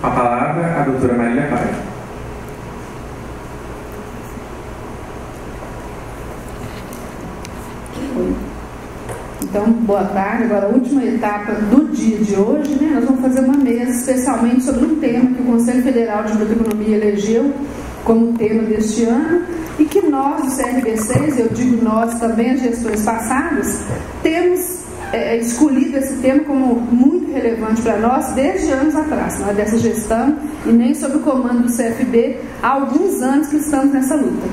a palavra à doutora Marília Paiva. Então, boa tarde. Agora, a última etapa do dia de hoje, né, nós vamos fazer uma mesa especialmente sobre um tema que o Conselho Federal de Biblioteconomia elegeu como tema deste ano e que nós, do CRB6, eu digo nós também, as gestões passadas, temos escolhido esse tema como muito relevante para nós desde anos atrás, não é dessa gestão e nem sob o comando do CFB, há alguns anos que estamos nessa luta.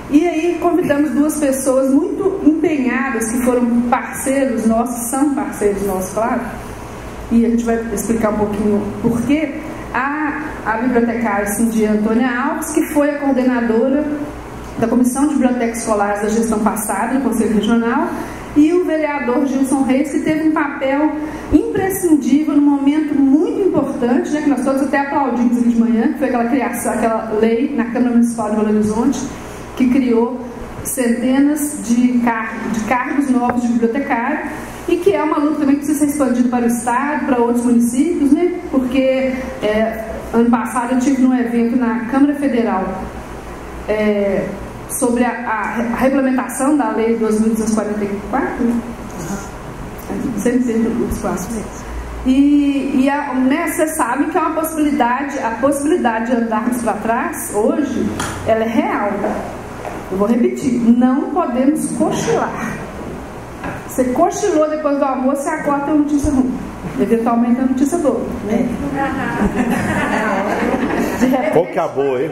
E aí convidamos duas pessoas muito empenhadas, que foram parceiros nossos, são parceiros nossos, claro, e a gente vai explicar um pouquinho por quê. A bibliotecária Cindy Antônia Alves, que foi a coordenadora da Comissão de Bibliotecas Escolares da gestão passada, do Conselho Regional, e o vereador Gilson Reis, que teve um papel imprescindível num momento muito importante, né, que nós todos até aplaudimos aqui de manhã, que foi aquela criação, aquela lei na Câmara Municipal de Belo Horizonte, que criou centenas de cargos novos de bibliotecário, e que é uma luta também que precisa ser expandida para o Estado, para outros municípios, né? Porque ano passado eu estive num evento na Câmara Federal sobre a regulamentação da Lei 2244, sempre teve o espaço mesmo. E você sabe que é uma possibilidade, a possibilidade de andarmos para trás, hoje, ela é real. Eu vou repetir, não podemos cochilar. Você cochilou depois do almoço, você acorda e tem uma notícia ruim. Eventualmente é uma notícia boa, né? De repente, qual que é a boa, hein?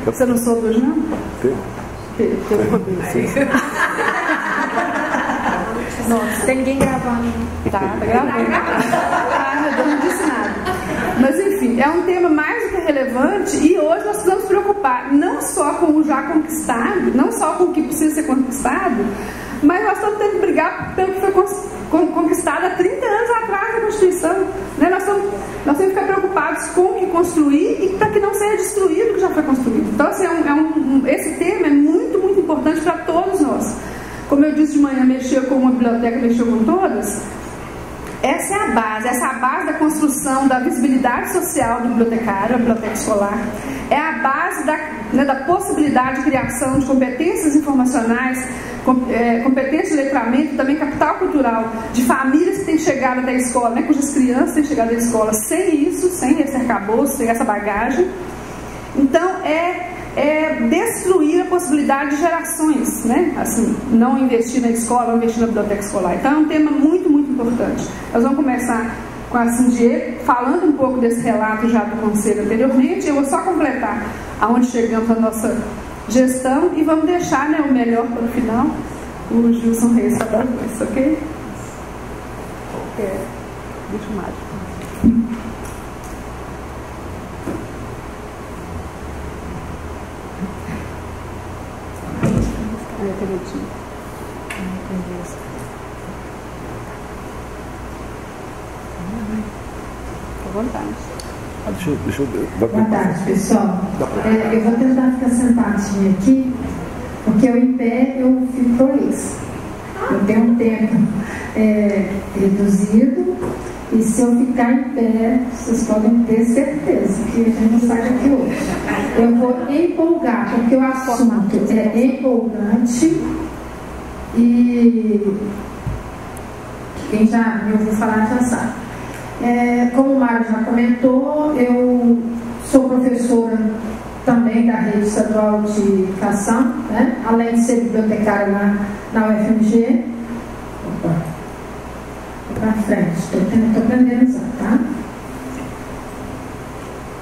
Você não soube hoje, não? Teve Nossa, tem ninguém gravando. Tá gravando. Meu Deus, não disse nada. Mas enfim, é um tema mais do que relevante e hoje nós precisamos nos preocupar não só com o já conquistado, não só com o que precisa ser conquistado, mas nós estamos tendo que brigar pelo que foi conquistado há 30 anos atrás da Constituição, né? Nós temos que ficar preocupados com o que construir e para que não seja destruído o que já foi construído. Então, assim, esse tema é muito, muito importante para todos nós. Como eu disse de manhã, mexeu com uma biblioteca, mexeu com todas. Essa é a base da construção da visibilidade social do bibliotecário, a biblioteca escolar. É a base da possibilidade de criação de competências informacionais, competências de letramento, também capital cultural, de famílias que têm chegado até a escola, né, cujas crianças têm chegado à escola sem isso, sem esse arcabouço, sem essa bagagem. Então, destruir a possibilidade de gerações, né? Assim, não investir na escola, não investir na biblioteca escolar. Então é um tema muito, muito importante. Nós vamos começar com a Cindy, falando um pouco desse relato já do Conselho anteriormente. Eu vou só completar aonde chegamos na nossa gestão e vamos deixar, né, o melhor para o final. O Gilson Reis está dando isso, ok? Deixa o mágico. Boa tarde, pessoal. Eu vou tentar ficar sentadinha aqui, porque eu em pé eu fico prolixa. Eu tenho um tempo reduzido, e se eu ficar em pé, vocês podem ter certeza que a gente não sai daqui hoje. Eu vou empolgar, porque o assunto é empolgante. E quem já me ouviu falar já sabe. Como o Mário já comentou, eu sou professora também da Rede Estadual de Educação, né? Além de ser bibliotecária na UFMG. Opa, para frente, estou aprendendo a usar, tá?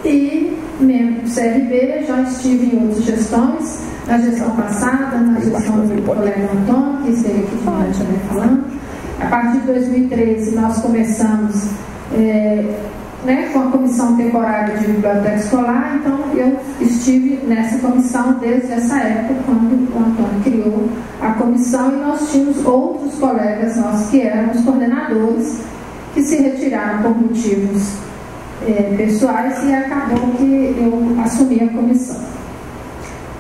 E membro do CRB, já estive em outras gestões, na gestão passada, na gestão do colega Antônio, que esteve aqui de manhã também falando. A partir de 2013, nós começamos com a comissão temporária de biblioteca escolar, então eu estive nessa comissão desde essa época, quando o Antônio criou a comissão, e nós tínhamos outros colegas nossos que eram os coordenadores, que se retiraram por motivos pessoais, e acabou que eu assumi a comissão.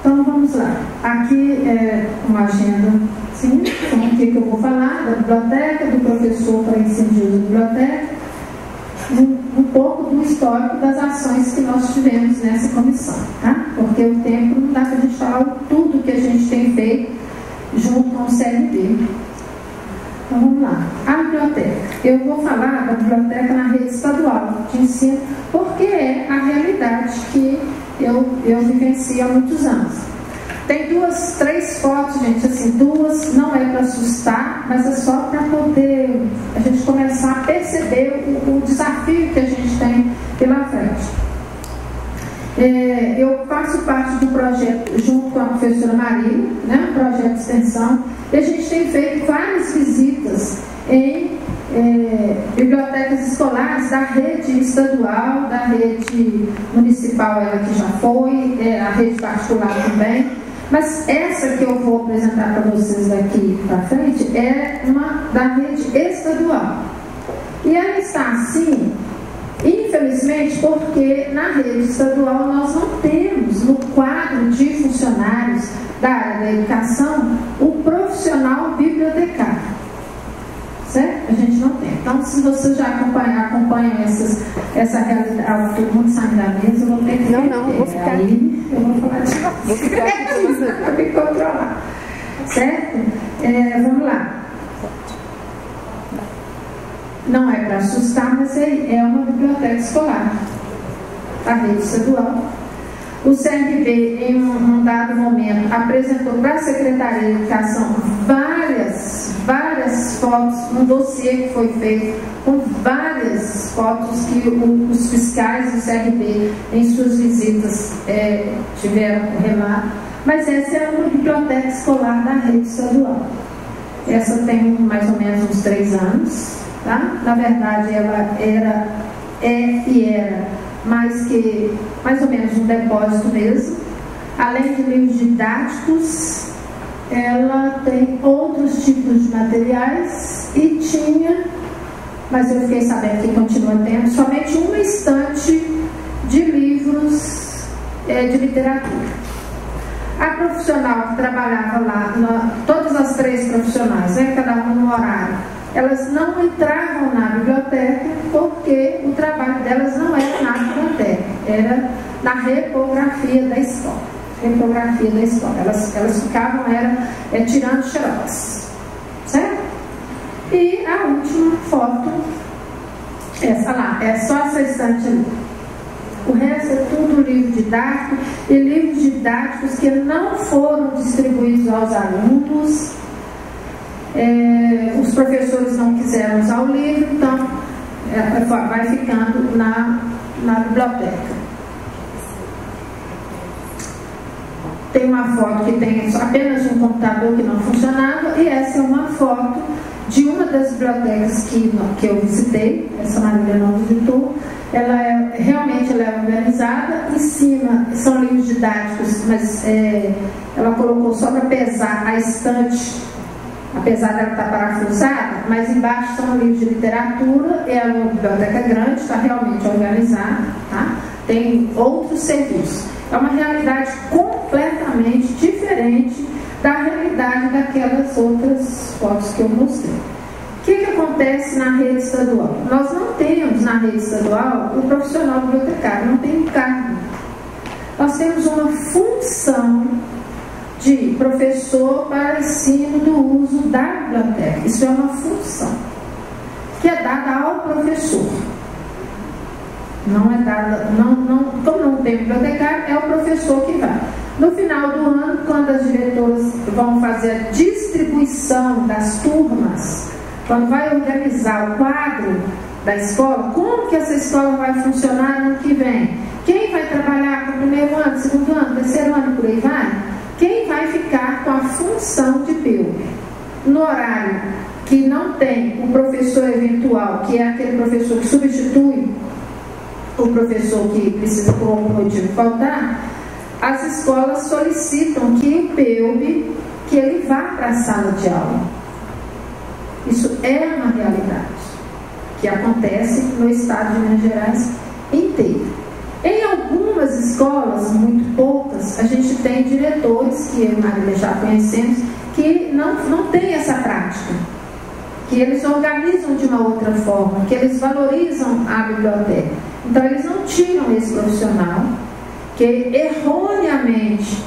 Então vamos lá. Aqui é uma agenda, sim, com o que eu vou falar da biblioteca, do professor para ensino de uso da biblioteca, um histórico das ações que nós tivemos nessa comissão, tá? Porque o tempo não dá para a gente falar tudo que a gente tem feito junto com o CRB. Então vamos lá. A biblioteca. Eu vou falar da biblioteca na rede estadual de ensino, porque é a realidade que eu vivencio há muitos anos. Tem três fotos, gente, assim, duas não é para assustar, mas é só para poder a gente começar a perceber o desafio que a gente tem pela frente. Eu faço parte do projeto junto com a professora Marília, né, um projeto de extensão, e a gente tem feito várias visitas em bibliotecas escolares da rede estadual, da rede municipal, ela que já foi, a rede particular também. Mas essa que eu vou apresentar para vocês daqui para frente é uma da rede estadual. E ela está assim, infelizmente, porque na rede estadual nós não temos no quadro de funcionários da área da educação o profissional bibliotecário. Certo? A gente não tem. Então, se vocês já acompanham essa realidade, todo mundo sabe da mesa, eu vou ter que... Não, vou ficar aí, aqui. Eu vou falar de novo. Vou ficar aqui com você. Para me controlar. Certo? Vamos lá. Não é para assustar, mas é uma biblioteca escolar. A rede estadual. O CRB, em um dado momento, apresentou para a Secretaria de Educação várias fotos, um dossiê que foi feito com várias fotos que os fiscais do CRB, em suas visitas, tiveram relato. Mas essa é uma biblioteca escolar da rede estadual. Essa tem mais ou menos uns 3 anos. Tá? Na verdade, ela era mais ou menos um depósito mesmo. Além de livros didáticos, ela tem outros tipos de materiais e tinha, mas eu fiquei sabendo que continua tendo, somente uma estante de livros de literatura. A profissional que trabalhava lá, todas as 3 profissionais, cada uma no horário, elas não entravam na biblioteca porque o trabalho delas não era na biblioteca, era na repografia da escola. Elas ficavam tirando xerox, certo? E a última foto, essa lá, é só essa estante ali. O resto é tudo livro didático e livros didáticos que não foram distribuídos aos alunos. Os professores não quiseram usar o livro, então vai ficando na biblioteca. Tem uma foto que tem apenas um computador que não funcionava, e essa é uma foto de uma das bibliotecas que eu visitei. Essa Marília não visitou. Realmente ela é organizada. Em cima são livros didáticos, mas ela colocou só para pesar a estante, apesar dela estar parafusada, mas embaixo são livros de literatura. É uma biblioteca grande, está realmente organizada, tá? Tem outros serviços. É uma realidade completamente diferente da realidade daquelas outras fotos que eu mostrei. O que acontece na rede estadual? Nós não temos na rede estadual o profissional bibliotecário, não tem um cargo. Nós temos uma função de professor para ensino do uso da biblioteca. Isso é uma função que é dada ao professor. Não é dada, como não tem bibliotecário, é o professor que vai. No final do ano, quando as diretoras vão fazer a distribuição das turmas, quando vai organizar o quadro da escola, como que essa escola vai funcionar no ano que vem? Quem vai trabalhar com o primeiro ano, segundo ano, terceiro ano, por aí vai? Quem vai ficar com a função de PEUB? No horário que não tem o professor eventual, que é aquele professor que substitui o professor que precisa por algum motivo faltar, as escolas solicitam que o PEUB, que ele vá para a sala de aula. Isso é uma realidade que acontece no estado de Minas Gerais inteiro. Em algumas escolas, muito poucas, a gente tem diretores, que eu e Marília já conhecemos, que não tem essa prática, que eles organizam de uma outra forma, que eles valorizam a biblioteca. Então, eles não tiram esse profissional, que erroneamente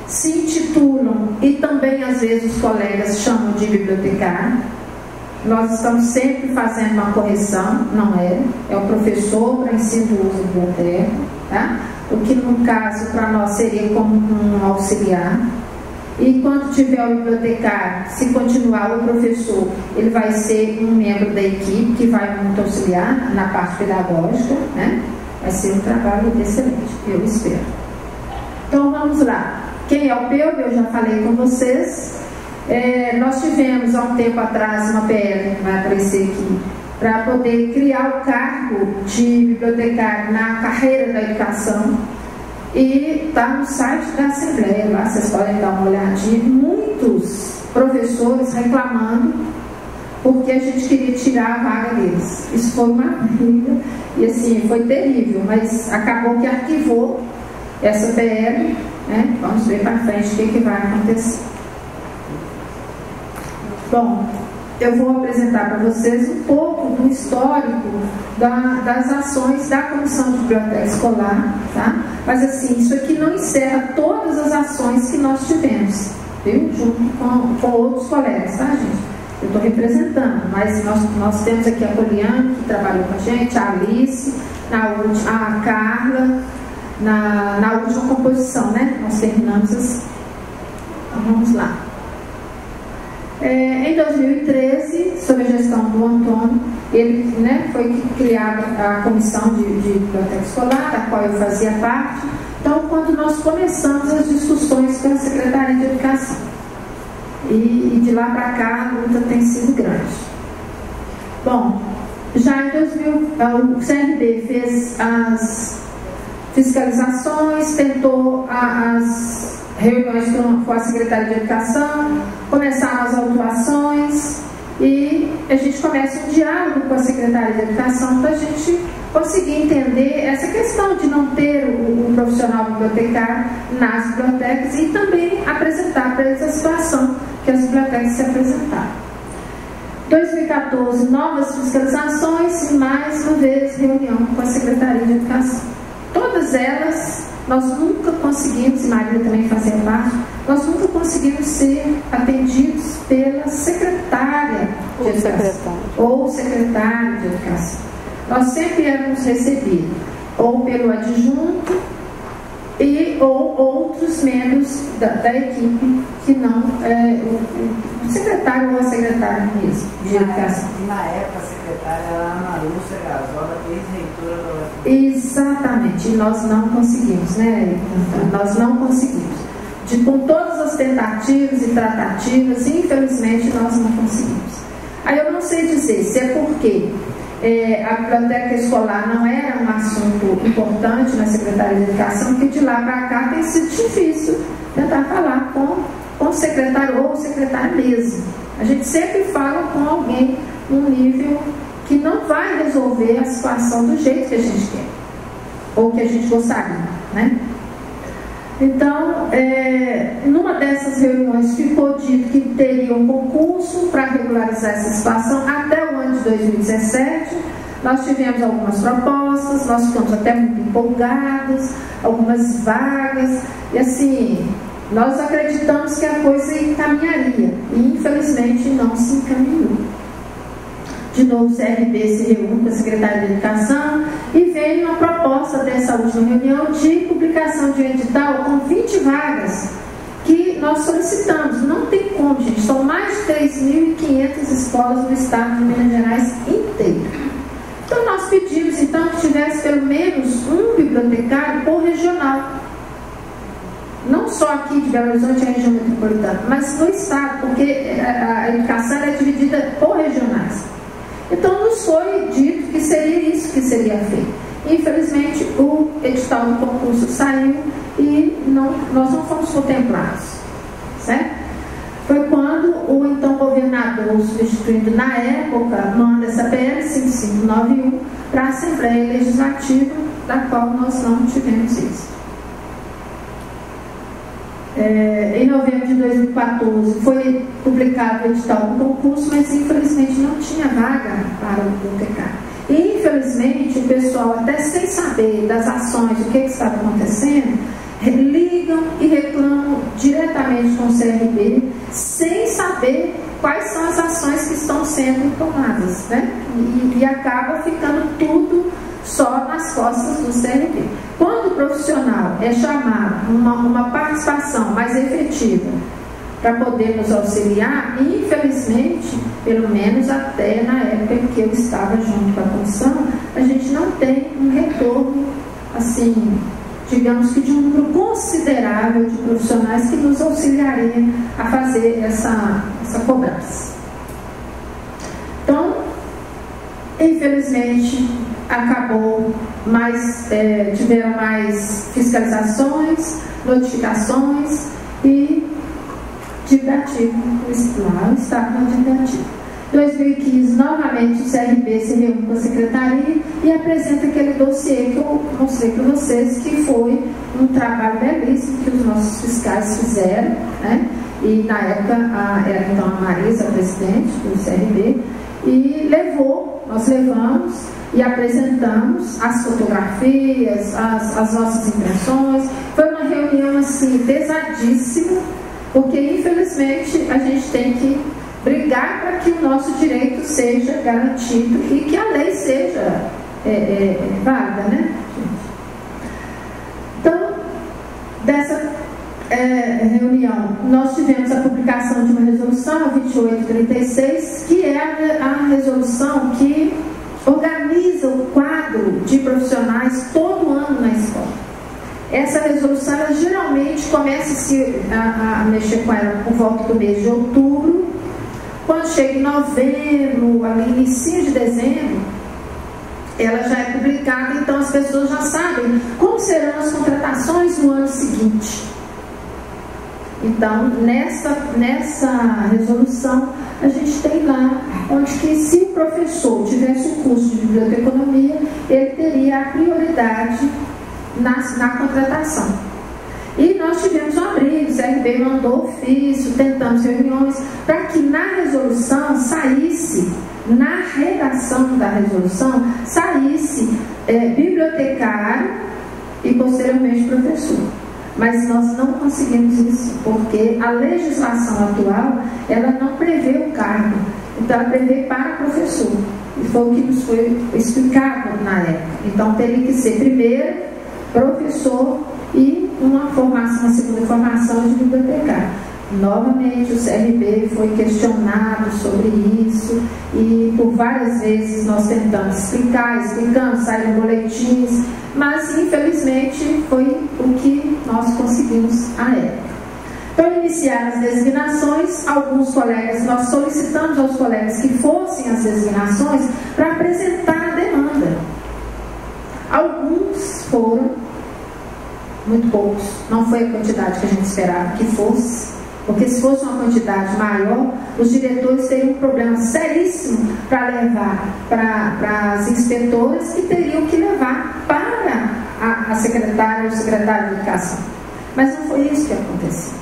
se intitulam, e também às vezes os colegas chamam de bibliotecário. Nós estamos sempre fazendo uma correção, não é? É o professor para ensino do uso do biblioteca, tá? O que no caso para nós seria como um auxiliar. E quando tiver o bibliotecário, se continuar o professor, ele vai ser um membro da equipe que vai muito auxiliar na parte pedagógica, né? Vai ser um trabalho excelente, eu espero. Então vamos lá. Quem é o PEUB? Eu já falei com vocês. Nós tivemos há um tempo atrás uma PL, vai aparecer aqui, para poder criar o cargo de bibliotecário na carreira da educação. E está no site da Assembleia, lá vocês podem dar uma olhadinha. Muitos professores reclamando porque a gente queria tirar a vaga deles. Isso foi uma briga e assim, foi terrível, mas acabou que arquivou essa PL, né? Vamos ver para frente o que vai acontecer. Bom, eu vou apresentar para vocês um pouco do histórico das ações da Comissão de Biblioteca Escolar, tá? Mas assim, isso aqui não encerra todas as ações que nós tivemos, viu? Junto com outros colegas, tá, gente? Eu estou representando, mas nós temos aqui a Poliana, que trabalhou com a gente, a Alice, a Carla, na última composição, né? Nós terminamos assim. Então, vamos lá. Em 2013, sob a gestão do Antônio, ele, né, foi criada a comissão de biblioteca escolar, da qual eu fazia parte. Então, quando nós começamos as discussões com a Secretaria de Educação, e de lá para cá a luta tem sido grande. Bom, já em 2000, o CRB fez as fiscalizações, tentou as reuniões com a Secretaria de Educação, começaram as autuações e a gente começa um diálogo com a Secretaria de Educação para a gente conseguir entender essa questão de não ter um profissional bibliotecário nas bibliotecas e também apresentar para eles a situação que as bibliotecas se apresentaram. 2014, novas fiscalizações e mais uma vez reunião com a Secretaria de Educação. Todas elas nós nunca conseguimos, e Maria também fazia parte, nós nunca conseguimos ser atendidos pela secretária de Educação ou secretário de Educação. Nós sempre éramos recebidos ou pelo adjunto ou outros membros da equipe que não o secretário ou a secretária mesmo de Educação. E na época a secretária era a Ana Lúcia Gazola, ex-reitora da UFMG. Exatamente, e nós não conseguimos, né? Nós não conseguimos. Com todas as tentativas e tratativas, infelizmente nós não conseguimos. Aí eu não sei dizer se é porque a biblioteca escolar não era um assunto importante na Secretaria de Educação, que de lá para cá tem sido difícil tentar falar com o secretário ou o secretário mesmo. A gente sempre fala com alguém num nível que não vai resolver a situação do jeito que a gente quer, ou que a gente gostaria, né? Então, numa dessas reuniões ficou dito que teria um concurso para regularizar essa situação até o ano de 2017. Nós tivemos algumas propostas, nós ficamos até muito empolgados, algumas vagas, e assim, nós acreditamos que a coisa encaminharia, e infelizmente não se encaminhou. De novo, o CRB se reúne com a Secretaria de Educação e veio uma proposta dessa última reunião de publicação de um edital com 20 vagas que nós solicitamos. Não tem como, gente, são mais de 3.500 escolas no estado de Minas Gerais inteiro. Então nós pedimos então que tivesse pelo menos um bibliotecário por regional. Não só aqui de Belo Horizonte, a região metropolitana, mas no estado, porque a educação é dividida por regionais. Então nos foi dito que seria isso que seria feito. Infelizmente o edital do concurso saiu e nós não fomos contemplados, certo? Foi quando o então governador, substituindo na época, manda essa PL 5591 para a Assembleia Legislativa, da qual nós não tivemos isso. Em novembro de 2014 foi publicado o edital do concurso, mas infelizmente não tinha vaga para o bibliotecário. E, infelizmente, o pessoal, até sem saber das ações, do que estava acontecendo, ligam e reclamam diretamente com o CRB, sem saber quais são as ações que estão sendo tomadas, né? E acaba ficando tudo só nas costas do CRB. Quando o profissional é chamado uma participação mais efetiva para poder nos auxiliar, infelizmente, pelo menos até na época em que eu estava junto com a comissão, a gente não tem um retorno, assim, digamos que de um número considerável de profissionais que nos auxiliariam a fazer essa cobrança. Então, infelizmente, acabou, tiveram mais fiscalizações, notificações e divulgativo lá, o Estado não divulgativo. Em 2015, novamente, o CRB se reúne com a Secretaria e apresenta aquele dossiê que eu mostrei para vocês, que foi um trabalho belíssimo que os nossos fiscais fizeram, né? E na época, era então a Marisa, a presidente do CRB, e nós levamos e apresentamos as fotografias, as nossas impressões. Foi uma reunião assim pesadíssima, porque infelizmente a gente tem que brigar para que o nosso direito seja garantido e que a lei seja válida, né? Então, dessa reunião, nós tivemos a publicação de uma resolução, a 2836, que é a resolução que organiza o quadro de profissionais todo ano na escola. Essa resolução, ela geralmente começa a mexer com ela por volta do mês de outubro. Quando chega em novembro, ali início de dezembro, ela já é publicada, então as pessoas já sabem como serão as contratações no ano seguinte. Então, nessa resolução, a gente tem lá onde que, se o professor tivesse o curso de biblioteconomia, ele teria a prioridade na contratação. E nós tivemos um abrigo, o CRB mandou ofício, tentamos reuniões, para que na resolução saísse, na redação da resolução, saísse bibliotecário e posteriormente professor. Mas nós não conseguimos isso, porque a legislação atual, ela não prevê o cargo, então ela prevê para professor. E foi o que nos foi explicado na época. Então teria que ser primeiro professor e uma segunda formação de bibliotecário. Novamente o CRB foi questionado sobre isso e por várias vezes nós tentamos explicamos, saíram boletins, mas infelizmente foi o que nós conseguimos à época. Para iniciar as designações, alguns colegas, nós solicitamos aos colegas que fossem as designações para apresentar a demanda. Alguns foram, muito poucos, não foi a quantidade que a gente esperava que fosse, porque se fosse uma quantidade maior, os diretores teriam um problema seríssimo para levar para as inspetoras, que teriam que levar para a secretária ou secretário de educação. Mas não foi isso que aconteceu.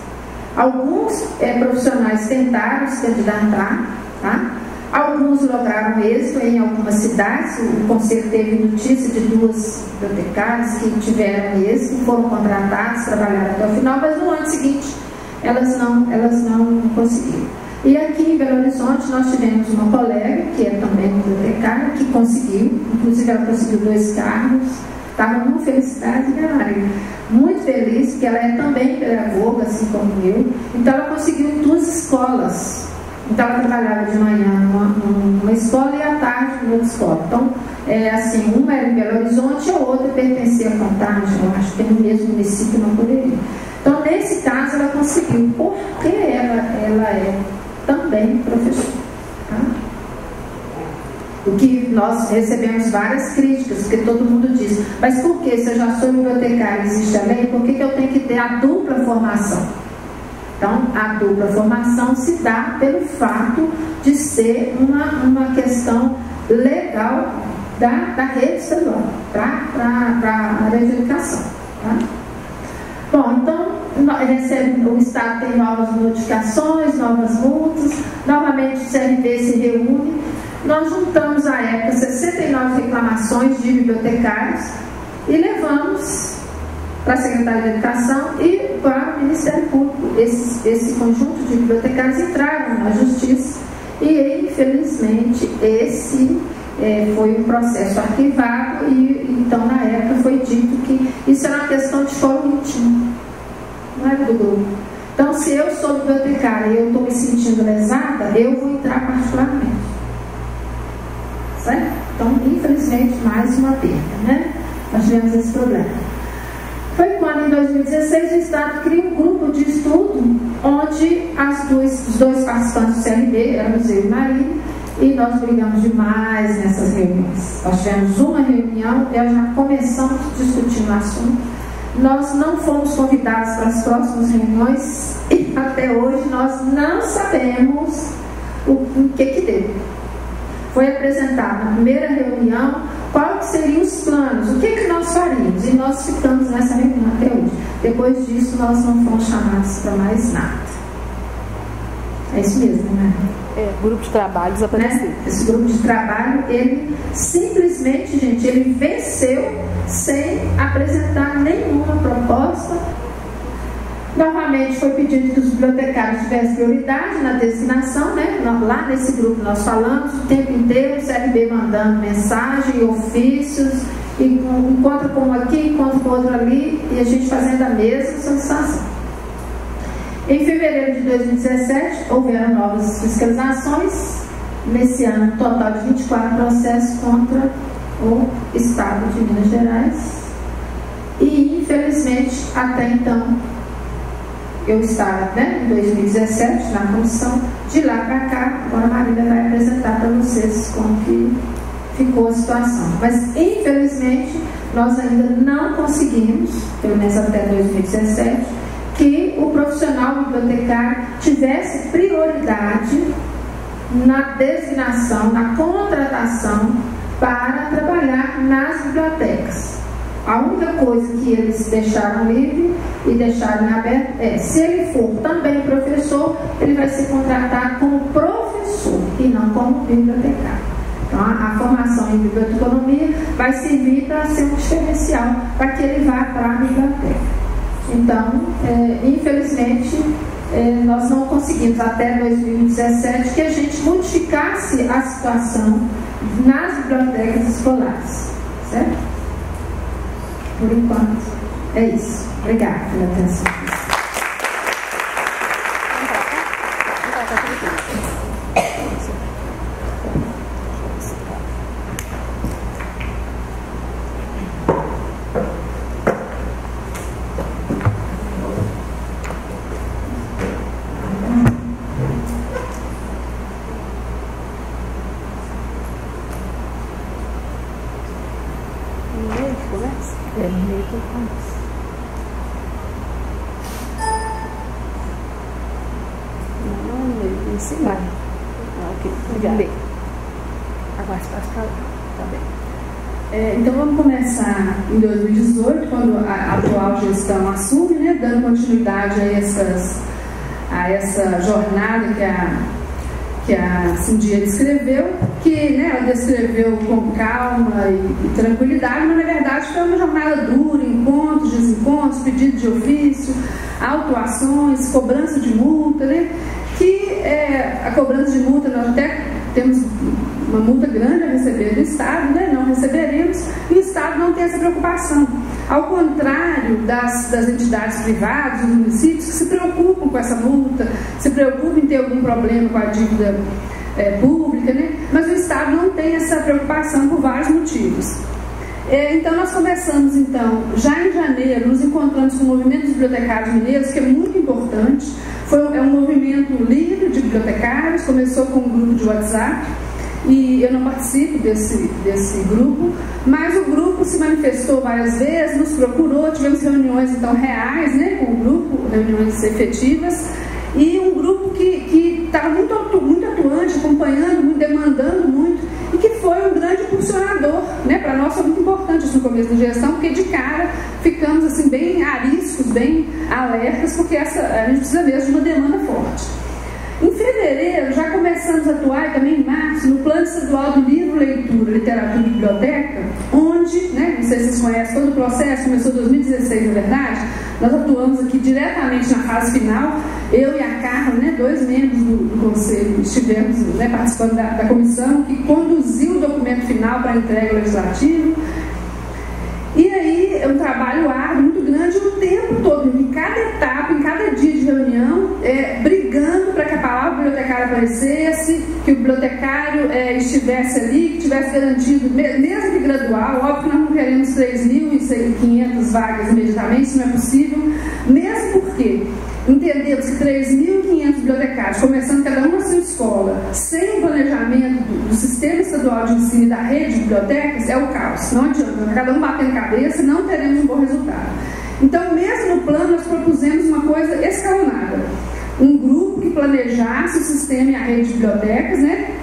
Alguns profissionais tentaram se candidatar, tá? Alguns lograram êxito em algumas cidades. O Conselho teve notícia de 2 bibliotecárias que tiveram êxito, foram contratadas, trabalharam até o final, mas no ano seguinte elas não conseguiram. E aqui em Belo Horizonte nós tivemos uma colega, que é também bibliotecária, que conseguiu, inclusive ela conseguiu 2 cargos. Estava muito felicidade, né, Maria? Muito feliz, porque ela é também pedagoga, assim como eu. Então ela conseguiu 2 escolas. Então ela trabalhava de manhã numa escola e à tarde em outra escola. Então, assim, uma era em Belo Horizonte e a outra pertencia a Contagem, eu acho que no mesmo município, não poderia. Então, nesse caso, ela conseguiu, porque ela é também professora. Tá? O que nós recebemos várias críticas, porque todo mundo diz, mas por que, se eu já sou bibliotecária e existe a lei, por que eu tenho que ter a dupla formação? Então, a dupla formação se dá pelo fato de ser uma questão legal da rede estadual para a área de educação. Tá? Bom, então, o Estado tem novas notificações, novas multas, novamente o CRB se reúne nós juntamos à época 69 reclamações de bibliotecários e levamos para a Secretaria de Educação e para o Ministério Público. Esse conjunto de bibliotecários entraram na Justiça e, infelizmente, esse foi um processo arquivado e, então, na época foi dito que isso era uma questão de fórum íntimo, não era do grupo. Então, se eu sou bibliotecária e eu estou me sentindo lesada, eu vou entrar particularmente. Certo? Então, infelizmente, mais uma perda, né? Nós tivemos esse problema. Foi quando, em 2016, o Estado cria um grupo de estudo onde os dois participantes do CRB, éramos eu e Maria, e nós brigamos demais nessas reuniões. Nós tivemos uma reunião e já começamos discutindo o assunto. Nós não fomos convidados para as próximas reuniões e até hoje nós não sabemos o que deu. Foi apresentado na primeira reunião quais seriam os planos, o que nós faríamos, e nós ficamos nessa reunião até hoje. Depois disso, nós não fomos chamados para mais nada. É isso mesmo, né? Grupo de trabalho desapareceu. Esse grupo de trabalho, ele simplesmente, gente, ele venceu sem apresentar nenhuma proposta. Novamente foi pedido que os bibliotecários tivessem prioridade na designação, né? Lá nesse grupo nós falamos o tempo inteiro, o CRB mandando mensagem, ofícios, encontro com um aqui, encontro com outro ali, e a gente fazendo a mesma solicitação. Em fevereiro de 2017, houveram novas fiscalizações. Nesse ano, um total de 24 processos contra o Estado de Minas Gerais. E, infelizmente, até então, eu estava, em 2017, na comissão. De lá para cá, agora a Marília vai apresentar para vocês como que ficou a situação. Mas, infelizmente, nós ainda não conseguimos, pelo menos até 2017, que o profissional bibliotecário tivesse prioridade na designação, na contratação para trabalhar nas bibliotecas. A única coisa que eles deixaram livre e deixaram aberto é, se ele for também professor, ele vai ser contratado como professor e não como bibliotecário. Então, a formação em biblioteconomia vai servir para ser um diferencial para que ele vá para a biblioteca. Então, infelizmente, nós não conseguimos até 2017 que a gente modificasse a situação nas bibliotecas escolares, certo? Por enquanto, é isso. Obrigada pela atenção. Então vamos começar em 2018, quando a atual gestão assume, né, dando continuidade a essa jornada que a Cindia descreveu, que, né, ela descreveu com calma e tranquilidade, mas na verdade foi uma jornada dura, encontros, desencontros, pedido de ofício, autuações, cobrança de multa, né, que a cobrança de multa nós até temos uma multa grande a receber do Estado, né? Não receberemos, e o Estado não tem essa preocupação. Ao contrário das entidades privadas, dos municípios, que se preocupam com essa multa, se preocupam em ter algum problema com a dívida pública, né? Mas o Estado não tem essa preocupação por vários motivos. Então nós começamos, já em janeiro, nos encontramos com o movimento dos bibliotecários mineiros, que é muito importante. É um movimento livre de bibliotecários, começou com um grupo de WhatsApp, e eu não participo desse grupo, mas o grupo se manifestou várias vezes, nos procurou, tivemos reuniões reais, né, com o grupo, reuniões efetivas, e um grupo que estava muito atuante, acompanhando, demandando muito, e que foi um grande impulsionador, né, para nós foi muito importante isso no começo da gestão, porque de cara ficamos assim bem ariscos, bem alertas, porque a gente precisa mesmo de uma demanda forte. Em fevereiro fevereiro, já começamos a atuar, e também em março, no Plano Estadual do Livro, Leitura, Literatura e Biblioteca, onde, né, não sei se vocês conhecem todo o processo, começou em 2016, na verdade, nós atuamos aqui diretamente na fase final, eu e a Carla, né, 2 membros do Conselho, estivemos, né, participando da comissão que conduziu o documento final para a entrega legislativa. E aí é um trabalho árduo, muito grande, o tempo todo, em cada etapa, em cada dia de reunião, brigando para que a palavra bibliotecária aparecesse, que o bibliotecário estivesse ali, que tivesse garantido, mesmo que gradual. Óbvio que nós não queremos 3.500 vagas imediatamente, isso não é possível, mesmo porque entendemos que 3.500 bibliotecários, começando cada uma a sua escola, sem o planejamento do Sistema Estadual de Ensino e da rede de bibliotecas, é o caos. Não adianta, cada um batendo cabeça, não teremos um bom resultado. Então, mesmo no plano, nós propusemos uma coisa escalonada. Um grupo que planejasse o sistema e a rede de bibliotecas, né?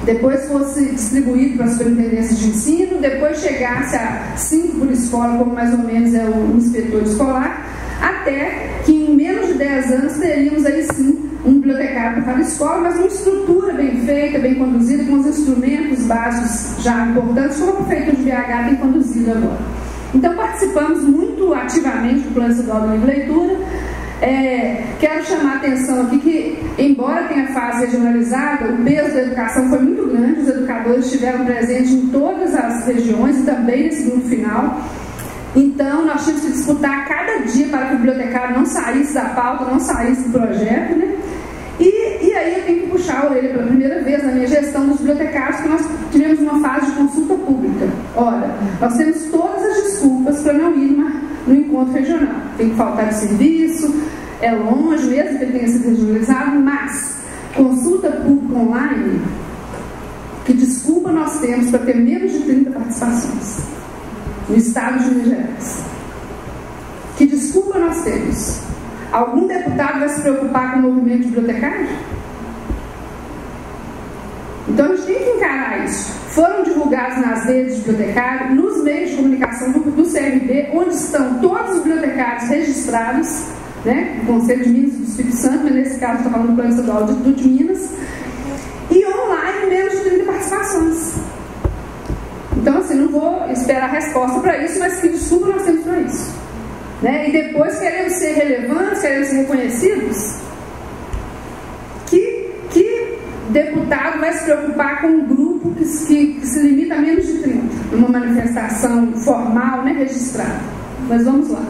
Depois fosse distribuído para as superintendências de ensino, depois chegasse a 5 por escola, como mais ou menos é o inspetor escolar, até que em menos de 10 anos teríamos aí sim um bibliotecário para cada escola, mas uma estrutura bem feita, bem conduzida, com os instrumentos básicos já importantes, como a Prefeitura de BH tem conduzido agora. Então participamos muito ativamente do Plano Estadual do Livro e Leitura. Quero chamar a atenção aqui que, embora tenha fase regionalizada, o peso da educação foi muito grande, os educadores estiveram presentes em todas as regiões e também nesse grupo final. Então, nós tínhamos que disputar cada dia para que o bibliotecário não saísse da pauta, não saísse do projeto, né? E aí eu tenho que puxar a orelha pela primeira vez na minha gestão dos bibliotecários, que nós tivemos uma fase de consulta pública. Ora, nós temos todas as desculpas para não ir no encontro regional. Tem que faltar de serviço, é longe, mesmo que ele tenha sido regionalizado, mas consulta pública online, que desculpa nós temos para ter menos de 30 participações no estado de Minas Gerais? Que desculpa nós temos? Algum deputado vai se preocupar com o movimento bibliotecário? Então a gente tem que encarar isso. Foram divulgados nas redes de bibliotecário, nos meios de comunicação do CRB, onde estão todos os bibliotecários registrados, né? O Conselho de Minas e do Espírito Santo, mas nesse caso estou falando do Plano Estadual de Minas, e online menos de 30 participações. Então, assim, não vou esperar a resposta para isso, mas que desculpa nós temos para isso, né? E depois queremos ser relevantes, queremos ser reconhecidos. Que deputado vai se preocupar com um grupo que se limita a menos de 30, numa manifestação formal, né, registrada? Mas vamos lá.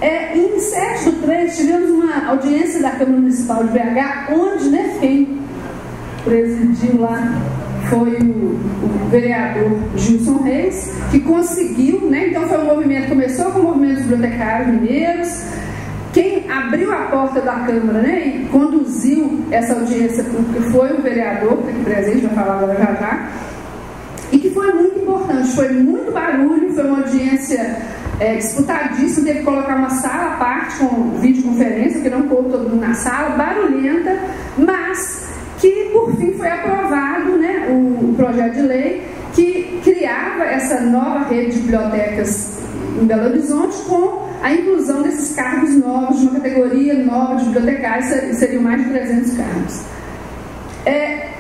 Em 7/3 tivemos uma audiência da Câmara Municipal de BH, onde, né, quem presidiu lá foi o vereador Gilson Reis, que conseguiu, né? Então foi um movimento que começou com o movimento dos bibliotecários mineiros. Quem abriu a porta da Câmara, né, e conduziu essa audiência pública foi o vereador, que está aqui presente, vai falar agora já, e que foi muito importante, foi muito barulho, foi uma audiência disputadíssima, teve que colocar uma sala à parte com videoconferência, que não coube todo mundo na sala, barulhenta, mas que por fim foi aprovado, né, o projeto de lei que criava essa nova rede de bibliotecas em Belo Horizonte com a inclusão desses cargos novos, de uma categoria nova de bibliotecários, seriam mais de 300 cargos.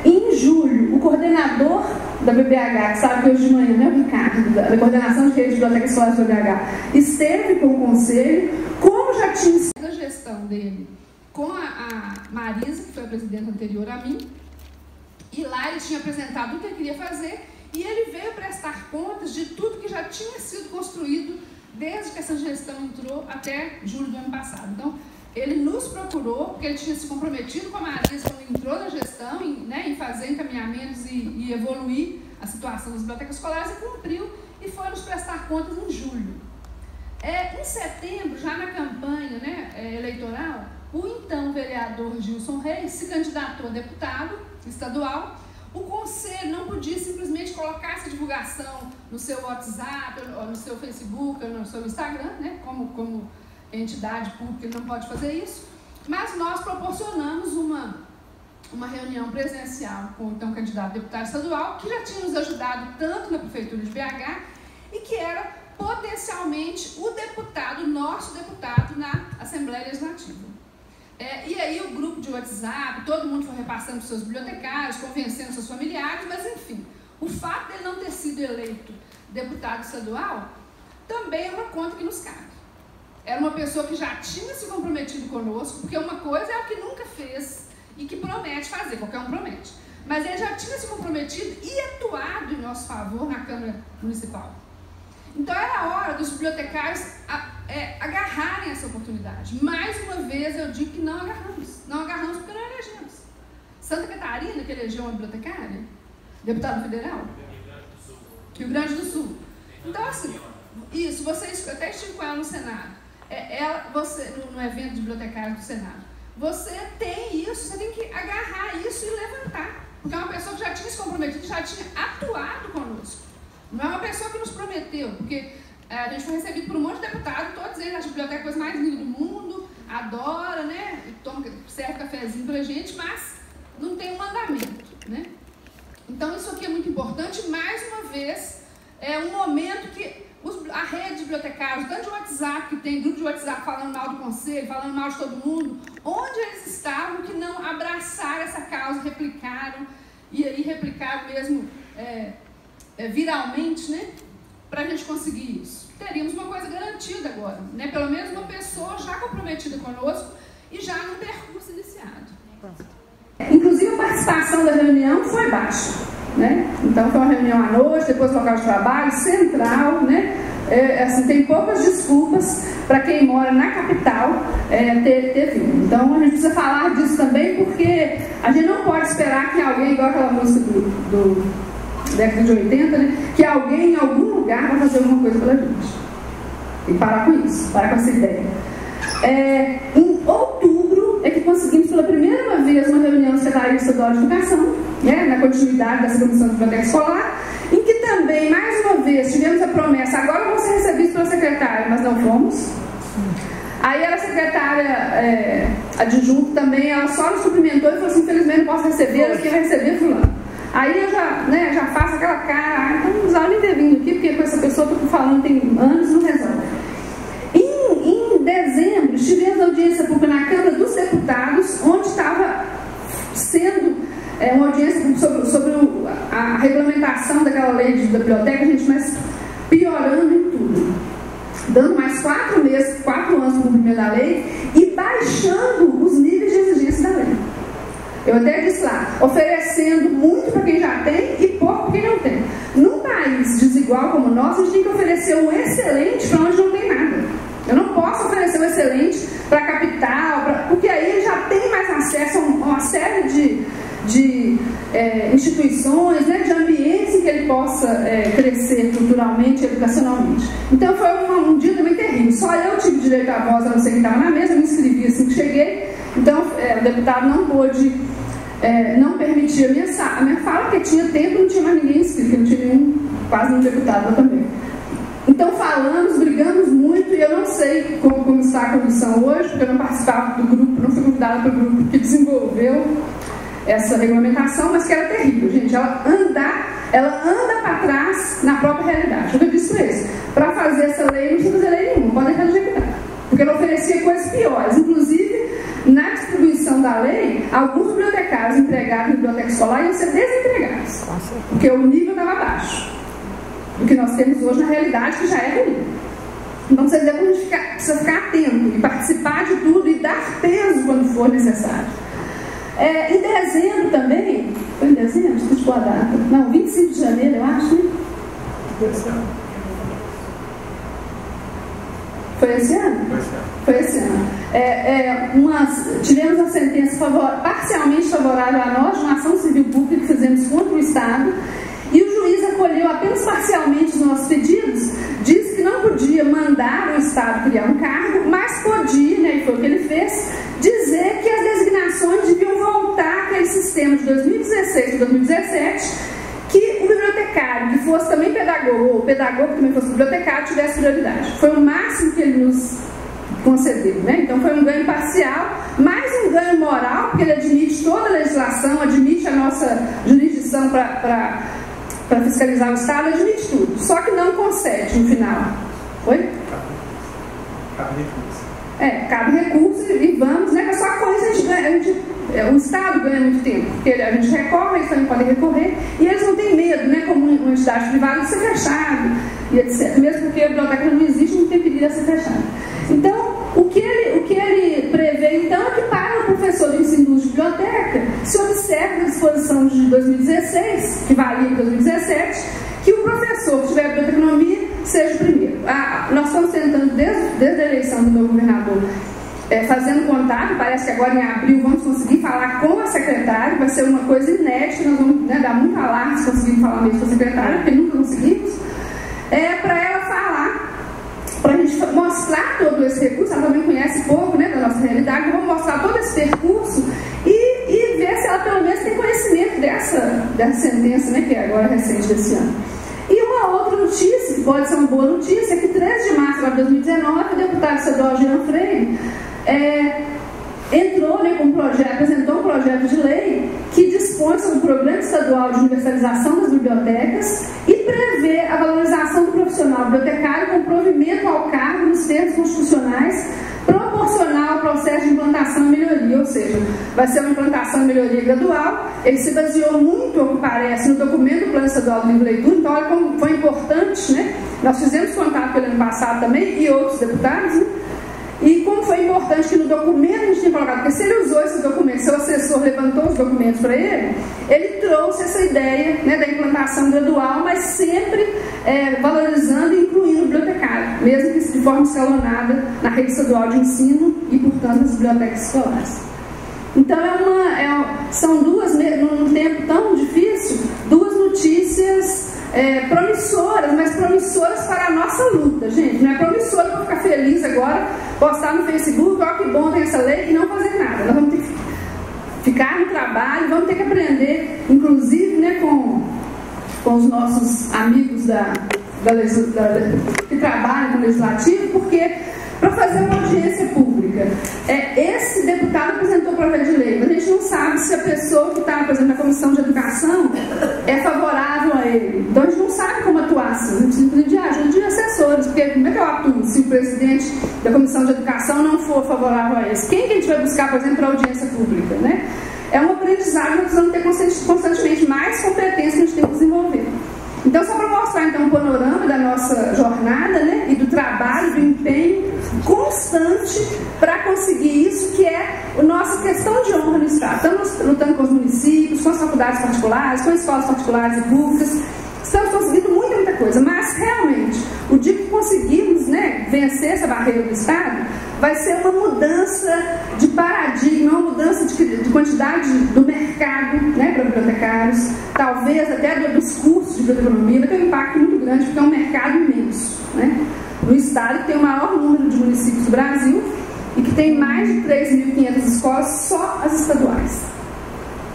Em julho, o coordenador da BBH, que sabe que hoje de manhã, né, o Ricardo, da coordenação de rede de bibliotecas escolares da BBH, esteve com o conselho, como já tinha sido a gestão dele com a Marisa, que foi a presidenta anterior a mim, e lá ele tinha apresentado o que ele queria fazer, e ele veio prestar contas de tudo que já tinha sido construído desde que essa gestão entrou até julho do ano passado. Então, ele nos procurou, porque ele tinha se comprometido com a Marisa quando entrou na gestão, em fazer encaminhamentos e evoluir a situação das bibliotecas escolares, e cumpriu, e foi nos prestar contas em julho. Em setembro, já na campanha, né, eleitoral, o então vereador Gilson Reis se candidatou a deputado estadual. O conselho não podia simplesmente colocar essa divulgação no seu WhatsApp, ou no seu Facebook, ou no seu Instagram, né? Como entidade pública, ele não pode fazer isso. Mas nós proporcionamos uma reunião presencial com o então candidato a deputado estadual, que já tinha nos ajudado tanto na Prefeitura de BH e que era potencialmente o deputado, nosso deputado, na Assembleia Legislativa. E aí o grupo de WhatsApp, todo mundo foi repassando para os seus bibliotecários, convencendo seus familiares, mas enfim, o fato dele não ter sido eleito deputado estadual também é uma conta que nos cabe. Era uma pessoa que já tinha se comprometido conosco, porque uma coisa é o que nunca fez e que promete fazer, qualquer um promete. Mas ele já tinha se comprometido e atuado em nosso favor na Câmara Municipal. Então era a hora dos bibliotecários agarrarem essa oportunidade. Mais uma vez eu digo que não agarramos. Não agarramos porque não elegemos. Santa Catarina, que elegeu uma bibliotecária, deputado federal, Rio Grande do Sul. Então assim, isso, vocês, até estive com ela no Senado. Você, no evento de bibliotecário do Senado, você tem isso, você tem que agarrar isso e levantar. Porque é uma pessoa que já tinha se comprometido, já tinha atuado conosco. Não é uma pessoa que nos prometeu, porque a gente foi recebido por um monte de deputados, todos eles acham a biblioteca a coisa mais linda do mundo, adora, né? Serve cafezinho pra gente, mas não tem um mandamento, né? Então isso aqui é muito importante. Mais uma vez, é um momento que a rede de bibliotecários, tanto de WhatsApp, que tem grupo de WhatsApp falando mal do conselho, falando mal de todo mundo, onde eles estavam que não abraçaram essa causa, replicaram, e aí replicaram mesmo viralmente, né? Para a gente conseguir isso. Teríamos uma coisa garantida agora, né? Pelo menos uma pessoa já comprometida conosco e já no percurso iniciado. Inclusive a participação da reunião foi baixa, né? Então foi uma reunião à noite, depois local de trabalho, central, né? Assim, tem poucas desculpas para quem mora na capital ter vindo. Então a gente precisa falar disso também, porque a gente não pode esperar que alguém, igual aquela música do década de 80, né? Que alguém em algum lugar vai fazer alguma coisa pela gente. Tem que parar com isso, parar com essa ideia. Em outubro é que conseguimos pela primeira vez uma reunião da Secretaria Estadual de Educação, né, na continuidade dessa Comissão de Biblioteca Escolar, em que também, mais uma vez, tivemos a promessa: agora vamos ser recebidos pela secretária, mas não fomos. Aí a secretária adjunta também, ela só nos cumprimentou e falou assim: infelizmente não posso receber, quem vai receber fulano. Aí eu já faço aquela cara, então não precisava nem ter vindo aqui, porque com essa pessoa que eu estou falando tem anos, não resolve. Em dezembro, estivemos na audiência pública na Câmara dos Deputados, onde estava sendo uma audiência sobre a regulamentação daquela lei de biblioteca, gente, mas piorando em tudo. Dando mais 4 meses, 4 anos para o cumprimento da lei e baixando os níveis de exigência da lei. Eu até disse lá, oferecendo muito para quem já tem e pouco para quem não tem. Num país desigual como o nosso, a gente tem que oferecer um excelente para onde não tem nada. Eu não posso oferecer um excelente para a capital, porque aí ele já tem mais acesso a uma série de instituições, né, de ambientes em que ele possa crescer culturalmente e educacionalmente. Então foi um dia também terrível. Só eu tive direito à voz, a não ser quem estava na mesa, eu me inscrevi assim que cheguei. Então o deputado não pôde, não permitia a minha fala, porque tinha tempo, não tinha mais ninguém inscrito, não tinha quase nenhum deputado lá também. Então falamos, brigamos muito, e eu não sei como está a comissão hoje, porque eu não participava do grupo, não fui convidada para o grupo que desenvolveu essa regulamentação, mas que era terrível, gente. Ela anda para trás na própria realidade. Eu disse para eles: para fazer essa lei, não precisa fazer lei nenhuma, pode deixar de executar, porque ela oferecia coisas piores. Inclusive, na distribuição da lei, alguns bibliotecários empregados em biblioteca escolar iam ser desempregados, porque o nível estava abaixo do que nós temos hoje na realidade, que já é ruim. Então você precisa ficar atento e participar de tudo e dar peso quando for necessário. Em dezembro também, foi em dezembro? Deixa eu pôr a data. Não, 25 de janeiro, eu acho, né? Foi esse ano? Foi esse ano. Tivemos uma sentença parcialmente favorável a nós, de uma ação civil pública que fizemos contra o Estado, e o juiz acolheu apenas parcialmente os nossos pedidos, disse que não podia mandar o Estado criar um cargo, mas podia, né, e foi o que ele fez, dizer que as designações deviam voltar àquele sistema de 2016 e 2017, que o bibliotecário que fosse também pedagogo, ou o pedagogo que também fosse bibliotecário, tivesse prioridade. Foi o máximo que ele nos concedeu, né? Então foi um ganho parcial, mais um ganho moral, porque ele admite toda a legislação, admite a nossa jurisdição para fiscalizar o Estado, admite tudo, só que não concede no final. Oi? cabe recurso e vamos, né? Mas só a coisa o Estado ganha muito tempo, porque a gente recorre, eles também podem recorrer, e eles não têm medo, né, como uma entidade privada, de ser fechado, e etc. Mesmo porque a biblioteca não existe, não tem perigo de ser fechada. Então, o que ele prevê, então, é que para o professor de ensino de biblioteca, se observa a disposição de 2016, que valia em 2017, que o professor que tiver biblioteconomia seja o primeiro. Nós estamos tentando, desde a eleição do meu governador, fazendo contato, parece que agora em abril vamos conseguir falar com a secretária, vai ser uma coisa inédita, nós vamos, né, dar muito alarme se conseguirmos falar mesmo com a secretária, porque nunca conseguimos, para ela falar, para a gente mostrar todo esse recurso. Ela também conhece pouco, né, da nossa realidade, vamos mostrar todo esse percurso e ver se ela pelo menos tem conhecimento dessa sentença, né, que é agora recente desse ano. E uma outra notícia, que pode ser uma boa notícia, é que 13 de março de 2019, o deputado estadual Jean Freire entrou, né, com um projeto, apresentou um projeto de lei que dispõe sobre o Programa Estadual de Universalização das Bibliotecas e prevê a valorização do profissional bibliotecário com provimento ao cargo nos termos constitucionais proporcional ao processo de implantação e melhoria, ou seja, vai ser uma implantação e melhoria gradual. Ele se baseou muito, ao que parece, no documento do Plano Estadual do Livro e Leitura, então olha como foi importante, né? Nós fizemos contato pelo ano passado também, e outros deputados, né? E como foi importante que no documento a gente tinha colocado, porque se ele usou esse documento, seu assessor levantou os documentos para ele trouxe essa ideia, né, da implantação gradual, mas sempre valorizando e incluindo o bibliotecário, mesmo que de forma escalonada na rede estadual de ensino e, portanto, nas bibliotecas escolares. Então, são duas, num tempo tão difícil, duas notícias promissoras, mas promissoras para a nossa luta, gente. Não é promissora para ficar feliz agora, postar no Facebook, ó, que bom tem essa lei, e não fazer nada. Nós vamos ter que ficar no trabalho, vamos ter que aprender, inclusive, né, com os nossos amigos que trabalham no Legislativo, porque para fazer uma audiência pública, esse deputado apresentou o projeto de lei, mas a gente não sabe se a pessoa que está, por exemplo, na Comissão de Educação é favorável a ele. Então a gente não sabe como atuar assim. A gente precisa de ajuda de assessores, porque como é que eu atuo se o presidente da Comissão de Educação não for favorável a esse? Quem que a gente vai buscar, por exemplo, para audiência pública, né? É um aprendizado que nós precisamos ter constantemente mais competência que a gente tem que desenvolver. Então, só para mostrar então um panorama da nossa jornada, né, e do trabalho, do empenho constante para conseguir isso, que é a nossa questão de honra no Estado. Estamos lutando com os municípios, com as faculdades particulares, com as escolas particulares e públicas. Estamos conseguindo muita coisa, mas realmente, o dia que conseguirmos, né, vencer essa barreira do Estado, vai ser uma mudança de paradigma, uma mudança de quantidade do mercado, né, para bibliotecários, talvez até dos cursos de biblioteconomia. Vai ter um impacto muito grande, porque é um mercado imenso, né? No Estado, que tem o maior número de municípios do Brasil e que tem mais de 3.500 escolas, só as estaduais.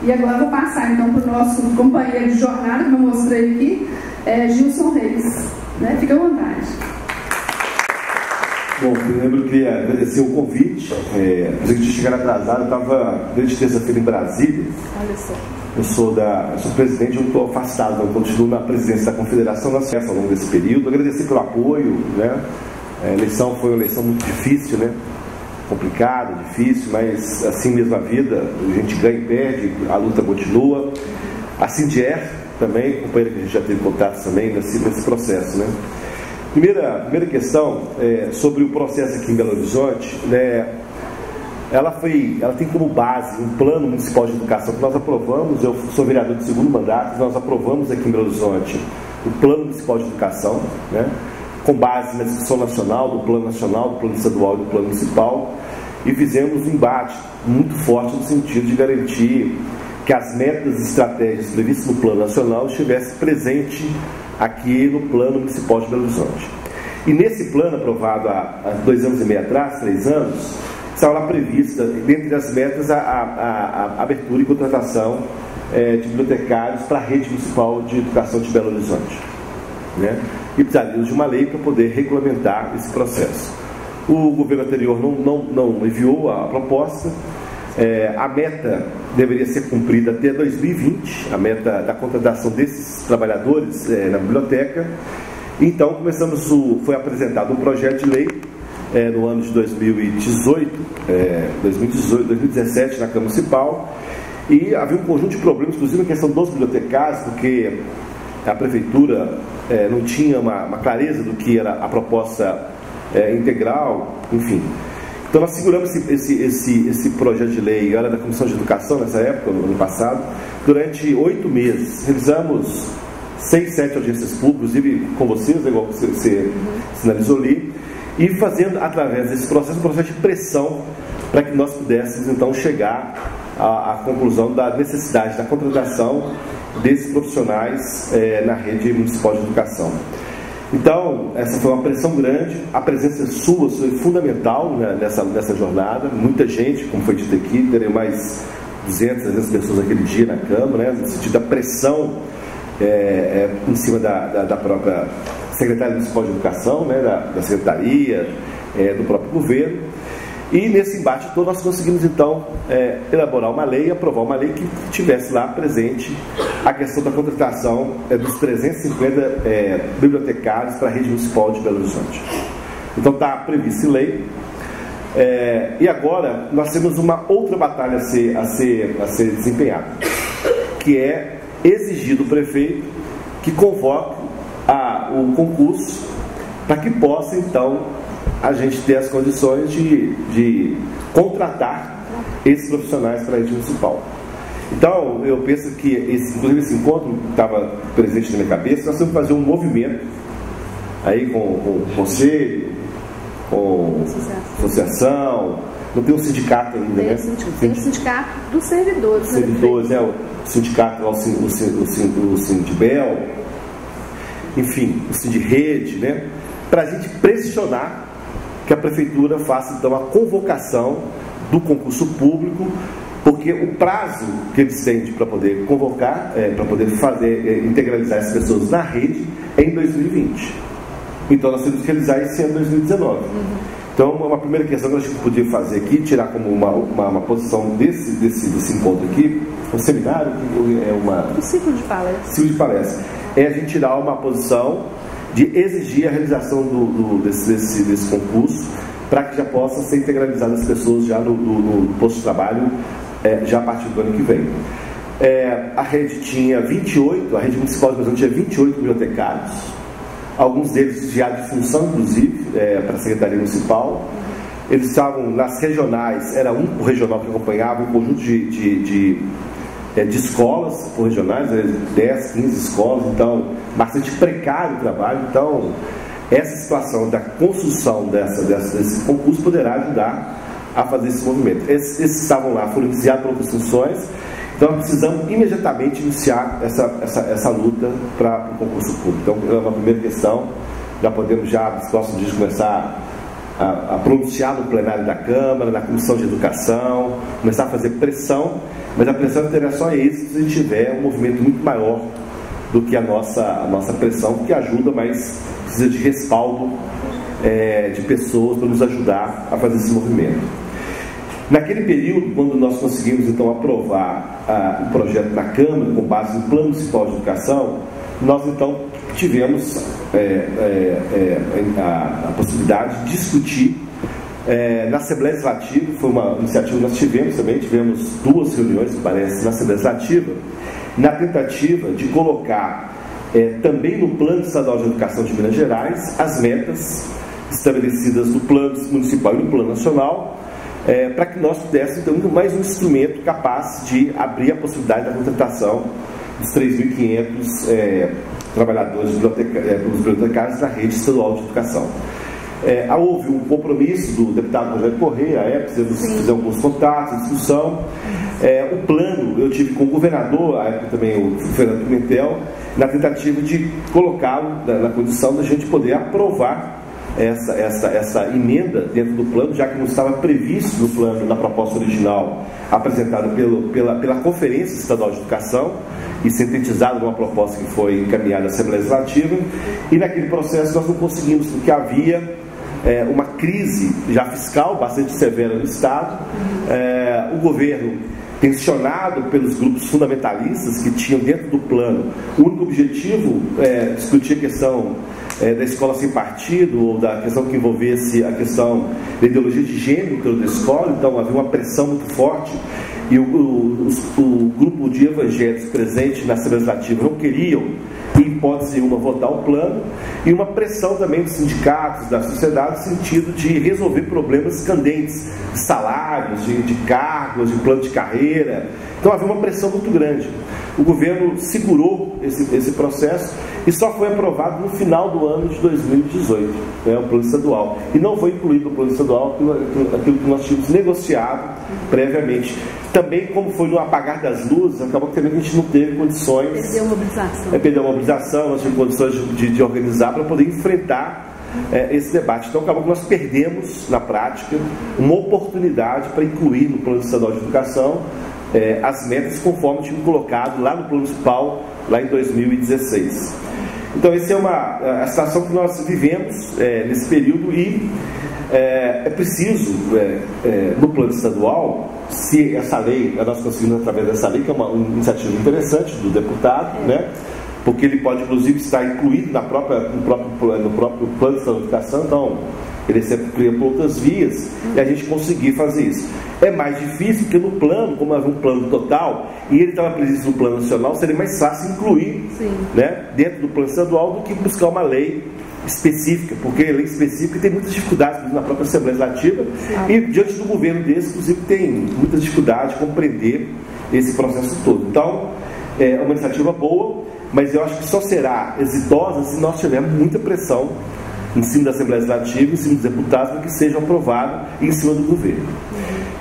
E agora eu vou passar então para o nosso companheiro de jornada, que eu mostrei aqui, Gilson Reis, né? Fica à vontade. Bom, primeiro eu queria agradecer o convite. Apesar de chegar atrasado, eu estava desde terça-feira em Brasília. Olha só. Eu sou presidente, eu não estou afastado, eu continuo na presidência da Confederação Nacional ao longo desse período. Agradecer pelo apoio, né? A eleição foi uma eleição muito difícil, né? Complicada, difícil, mas assim mesmo a vida, a gente ganha e perde, a luta continua. A Sindier também, companheira que a gente já teve contato também nesse processo, né? Primeira questão sobre o processo aqui em Belo Horizonte, né? Ela tem como base um plano municipal de educação que nós aprovamos. Eu sou vereador de segundo mandato, nós aprovamos aqui em Belo Horizonte o plano municipal de educação, né? Com base na discussão nacional, do plano nacional, do plano estadual e do plano municipal, e fizemos um embate muito forte no sentido de garantir que as metas e estratégias previstas no plano nacional estivessem presentes aqui no plano municipal de Belo Horizonte. E nesse plano aprovado há 2 anos e meio atrás, 3 anos, estava lá prevista, dentre as metas, a abertura e contratação de bibliotecários para a rede municipal de educação de Belo Horizonte, né? E precisaríamos de uma lei para poder regulamentar esse processo. O governo anterior não enviou a proposta. A meta deveria ser cumprida até 2020, a meta da contratação desses trabalhadores na biblioteca. Então foi apresentado um projeto de lei no ano de 2017 na Câmara Municipal, e havia um conjunto de problemas, inclusive a questão dos bibliotecários, porque a Prefeitura não tinha uma clareza do que era a proposta integral, enfim. Então nós seguramos esse projeto de lei, eu era da Comissão de Educação nessa época, no ano passado, durante 8 meses. Realizamos 6, 7 audiências públicas, inclusive com vocês, igual você sinalizou ali, e fazendo, através desse processo, um processo de pressão para que nós pudéssemos, então, chegar à conclusão da necessidade da contratação desses profissionais na rede municipal de educação. Então, essa foi uma pressão grande, a presença sua foi fundamental, né, nessa jornada, muita gente, como foi dito aqui, terei mais 200, 300 pessoas aquele dia na Câmara, né, no sentido da pressão em cima da própria Secretaria Municipal de Educação, né, da Secretaria, do próprio governo. E nesse embate todo nós conseguimos então elaborar uma lei, aprovar uma lei que tivesse lá presente a questão da contratação dos 350 bibliotecários para a rede municipal de Belo Horizonte. Então está prevista em lei. E agora nós temos uma outra batalha a ser desempenhada, que é exigir do prefeito que convoque o concurso para que possa então a gente ter as condições de contratar esses profissionais para a rede municipal. Então, eu penso que, inclusive esse encontro estava presente na minha cabeça, nós temos que fazer um movimento aí com o conselho, com associação, não tem um sindicato ainda, né? Tem o sindicato dos servidores. Servidores, o sindicato, o Sindibel, enfim, o Sindirrede, né? Para a gente pressionar que a Prefeitura faça então a convocação do concurso público, porque o prazo que eles têm para poder convocar, para poder integralizar as pessoas na rede, é em 2020. Então nós temos que realizar esse ano 2019. Então uma primeira questão que a gente podia fazer aqui, tirar como uma posição desse encontro aqui, um seminário, um ciclo de palestra. Ciclo de palestra. É a gente tirar uma posição de exigir a realização desse concurso, para que já possa ser integralizado as pessoas já no posto de trabalho, já a partir do ano que vem. A rede tinha 28, a rede municipal de Belo Horizonte tinha 28 bibliotecários, alguns deles já de função, inclusive, para a Secretaria Municipal. Eles estavam nas regionais, era um por regional que acompanhava um conjunto de escolas por regionais, 10, 15 escolas, então bastante precário o trabalho. Então essa situação da construção desse concurso poderá ajudar a fazer esse movimento. Esses estavam lá, foram iniciados por outras funções, então nós precisamos imediatamente iniciar essa luta para o concurso público. Então é uma primeira questão, já podemos nos próximos dias começar a pronunciar no plenário da Câmara, na Comissão de Educação, começar a fazer pressão, mas a pressão não terá só isso se a gente tiver um movimento muito maior do que a nossa pressão, que ajuda, mas precisa de respaldo de pessoas para nos ajudar a fazer esse movimento. Naquele período, quando nós conseguimos então aprovar o projeto na Câmara, com base no Plano Municipal de Educação, nós então tivemos a possibilidade de discutir na Assembleia Legislativa. Foi uma iniciativa que nós tivemos 2 reuniões, parece, na Assembleia Legislativa, na tentativa de colocar também no Plano Estadual de Educação de Minas Gerais as metas estabelecidas no Plano Municipal e no Plano Nacional, para que nós pudéssemos ter mais um instrumento capaz de abrir a possibilidade da contratação dos 3.500 trabalhadores bibliotecários da rede estadual de educação. Houve um compromisso do deputado Rogério Correia, fizemos alguns contatos, discussão. O plano eu tive com o governador, à época também o Fernando Pimentel, na tentativa de colocá-lo na condição da gente poder aprovar essa emenda dentro do plano, já que não estava previsto no plano, na proposta original apresentada pela Conferência Estadual de Educação e sintetizada numa proposta que foi encaminhada à Assembleia Legislativa. E naquele processo nós não conseguimos, porque havia uma crise já fiscal bastante severa no Estado. O governo tensionado pelos grupos fundamentalistas que tinham dentro do plano o único objetivo discutir a questão da escola sem partido, ou da questão que envolvesse a questão da ideologia de gênero dentro da escola. Então havia uma pressão muito forte, e o grupo de evangélicos presente na Assembleia Legislativa não queriam, em hipótese nenhuma, votar o plano, e uma pressão também dos sindicatos, da sociedade, no sentido de resolver problemas candentes, de salários, de cargos, de plano de carreira. Então havia uma pressão muito grande. O governo segurou esse processo e só foi aprovado no final do ano de 2018, o plano estadual. E não foi incluído no plano estadual aquilo que nós tínhamos negociado previamente. Também, como foi no apagar das luzes, acabou que também a gente não teve condições... Perdeu a mobilização. Perdeu a mobilização, nós tivemos condições de organizar para poder enfrentar esse debate. Então acabou que nós perdemos, na prática, uma oportunidade para incluir no plano estadual de educação as metas conforme tínhamos colocado lá no plano municipal, lá em 2016. Então essa é a situação que nós vivemos nesse período, e é preciso, no plano estadual, se essa lei, nós conseguimos através dessa lei, que é uma iniciativa interessante do deputado, porque ele pode inclusive estar incluído no próprio plano de educação, então ele sempre cria por outras vias, e a gente conseguir fazer isso. É mais difícil porque no plano, como havia um plano total, e ele estava previsto no plano nacional, seria mais fácil incluir dentro do plano estadual do que buscar uma lei específica, porque a lei específica tem muitas dificuldades na própria Assembleia Legislativa, e diante do governo desse, inclusive, tem muita dificuldade de compreender esse processo todo. Então, é uma iniciativa boa, mas eu acho que só será exitosa se nós tivermos muita pressão em cima da Assembleia Legislativa, em cima dos deputados, para que seja aprovado em cima do governo.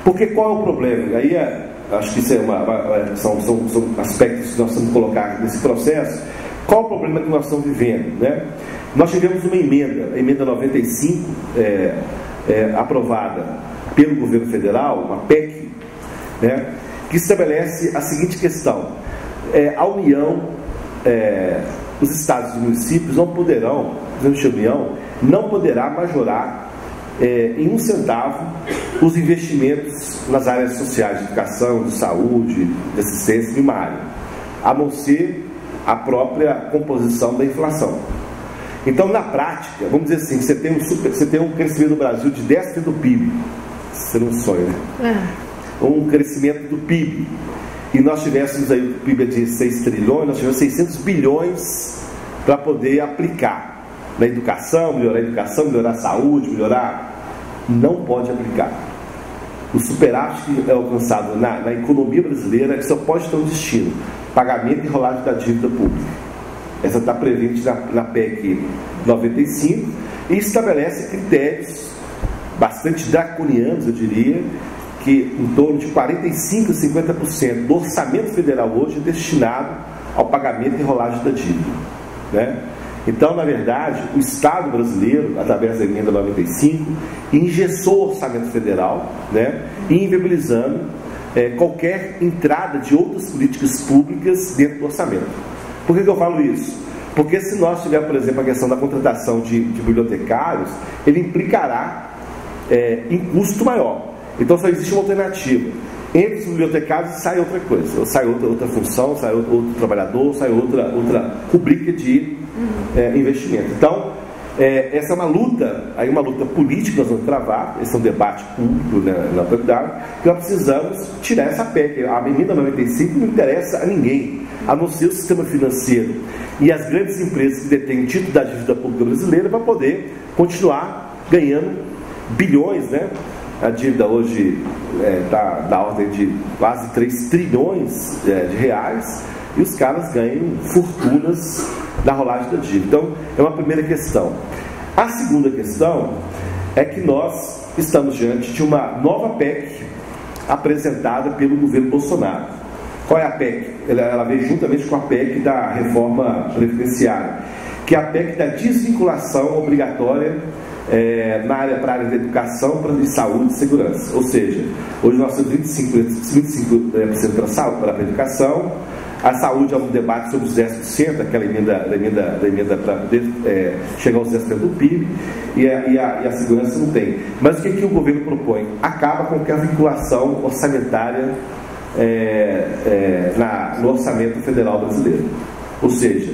Porque qual é o problema? Aí acho que isso são aspectos que nós temos que colocar nesse processo. Qual o problema que nós estamos vivendo? Nós tivemos uma emenda, a emenda 95, aprovada pelo governo federal, uma PEC, que estabelece a seguinte questão: a União, os estados e municípios não poderão, a União não poderá majorar em 1 centavo os investimentos nas áreas sociais, de educação, de saúde, de assistência primária, a não ser a própria composição da inflação. Então, na prática, vamos dizer assim, você tem um crescimento do Brasil de 10% do PIB, isso não é um sonho, um crescimento do PIB, e nós tivéssemos aí o PIB de 6 trilhões, nós tivemos 600 bilhões para poder aplicar na educação, melhorar a saúde, não pode aplicar. O superávit que é alcançado na economia brasileira só pode ter um destino: pagamento e rolagem da dívida pública. Essa está prevista na PEC 95 e estabelece critérios bastante draconianos, eu diria, que em torno de 45% a 50% do orçamento federal hoje é destinado ao pagamento e rolagem da dívida, Então, na verdade, o Estado brasileiro, através da emenda 95, engessou o orçamento federal, inviabilizando qualquer entrada de outras políticas públicas dentro do orçamento. Por que eu falo isso? Porque se nós tivermos, por exemplo, a questão da contratação de bibliotecários, ele implicará em custo maior. Então só existe uma alternativa: entre os bibliotecários sai outra coisa, ou sai outra função, sai outro trabalhador, sai outra rubrica de investimento. Então essa é uma luta política que nós vamos travar. Esse é um debate público na autoridade, que nós precisamos tirar essa PEC. A emenda 95 não interessa a ninguém, a não ser o sistema financeiro e as grandes empresas que detêm o título da dívida pública brasileira, para poder continuar ganhando bilhões, A dívida hoje está da ordem de quase 3 trilhões de reais, e os caras ganham fortunas da rolagem da dívida. Então, é uma primeira questão. A segunda questão é que nós estamos diante de uma nova PEC apresentada pelo governo Bolsonaro. Qual é a PEC? Ela veio juntamente com a PEC da reforma previdenciária, que é a PEC da desvinculação obrigatória para a área da educação, de saúde e segurança. Ou seja, hoje nós temos 25% para a educação. A saúde é um debate sobre os 10%, aquela emenda para poder chegar aos 10% do PIB, e a segurança não tem. Mas o que o governo propõe? Acaba com qualquer vinculação orçamentária no orçamento federal brasileiro. Ou seja,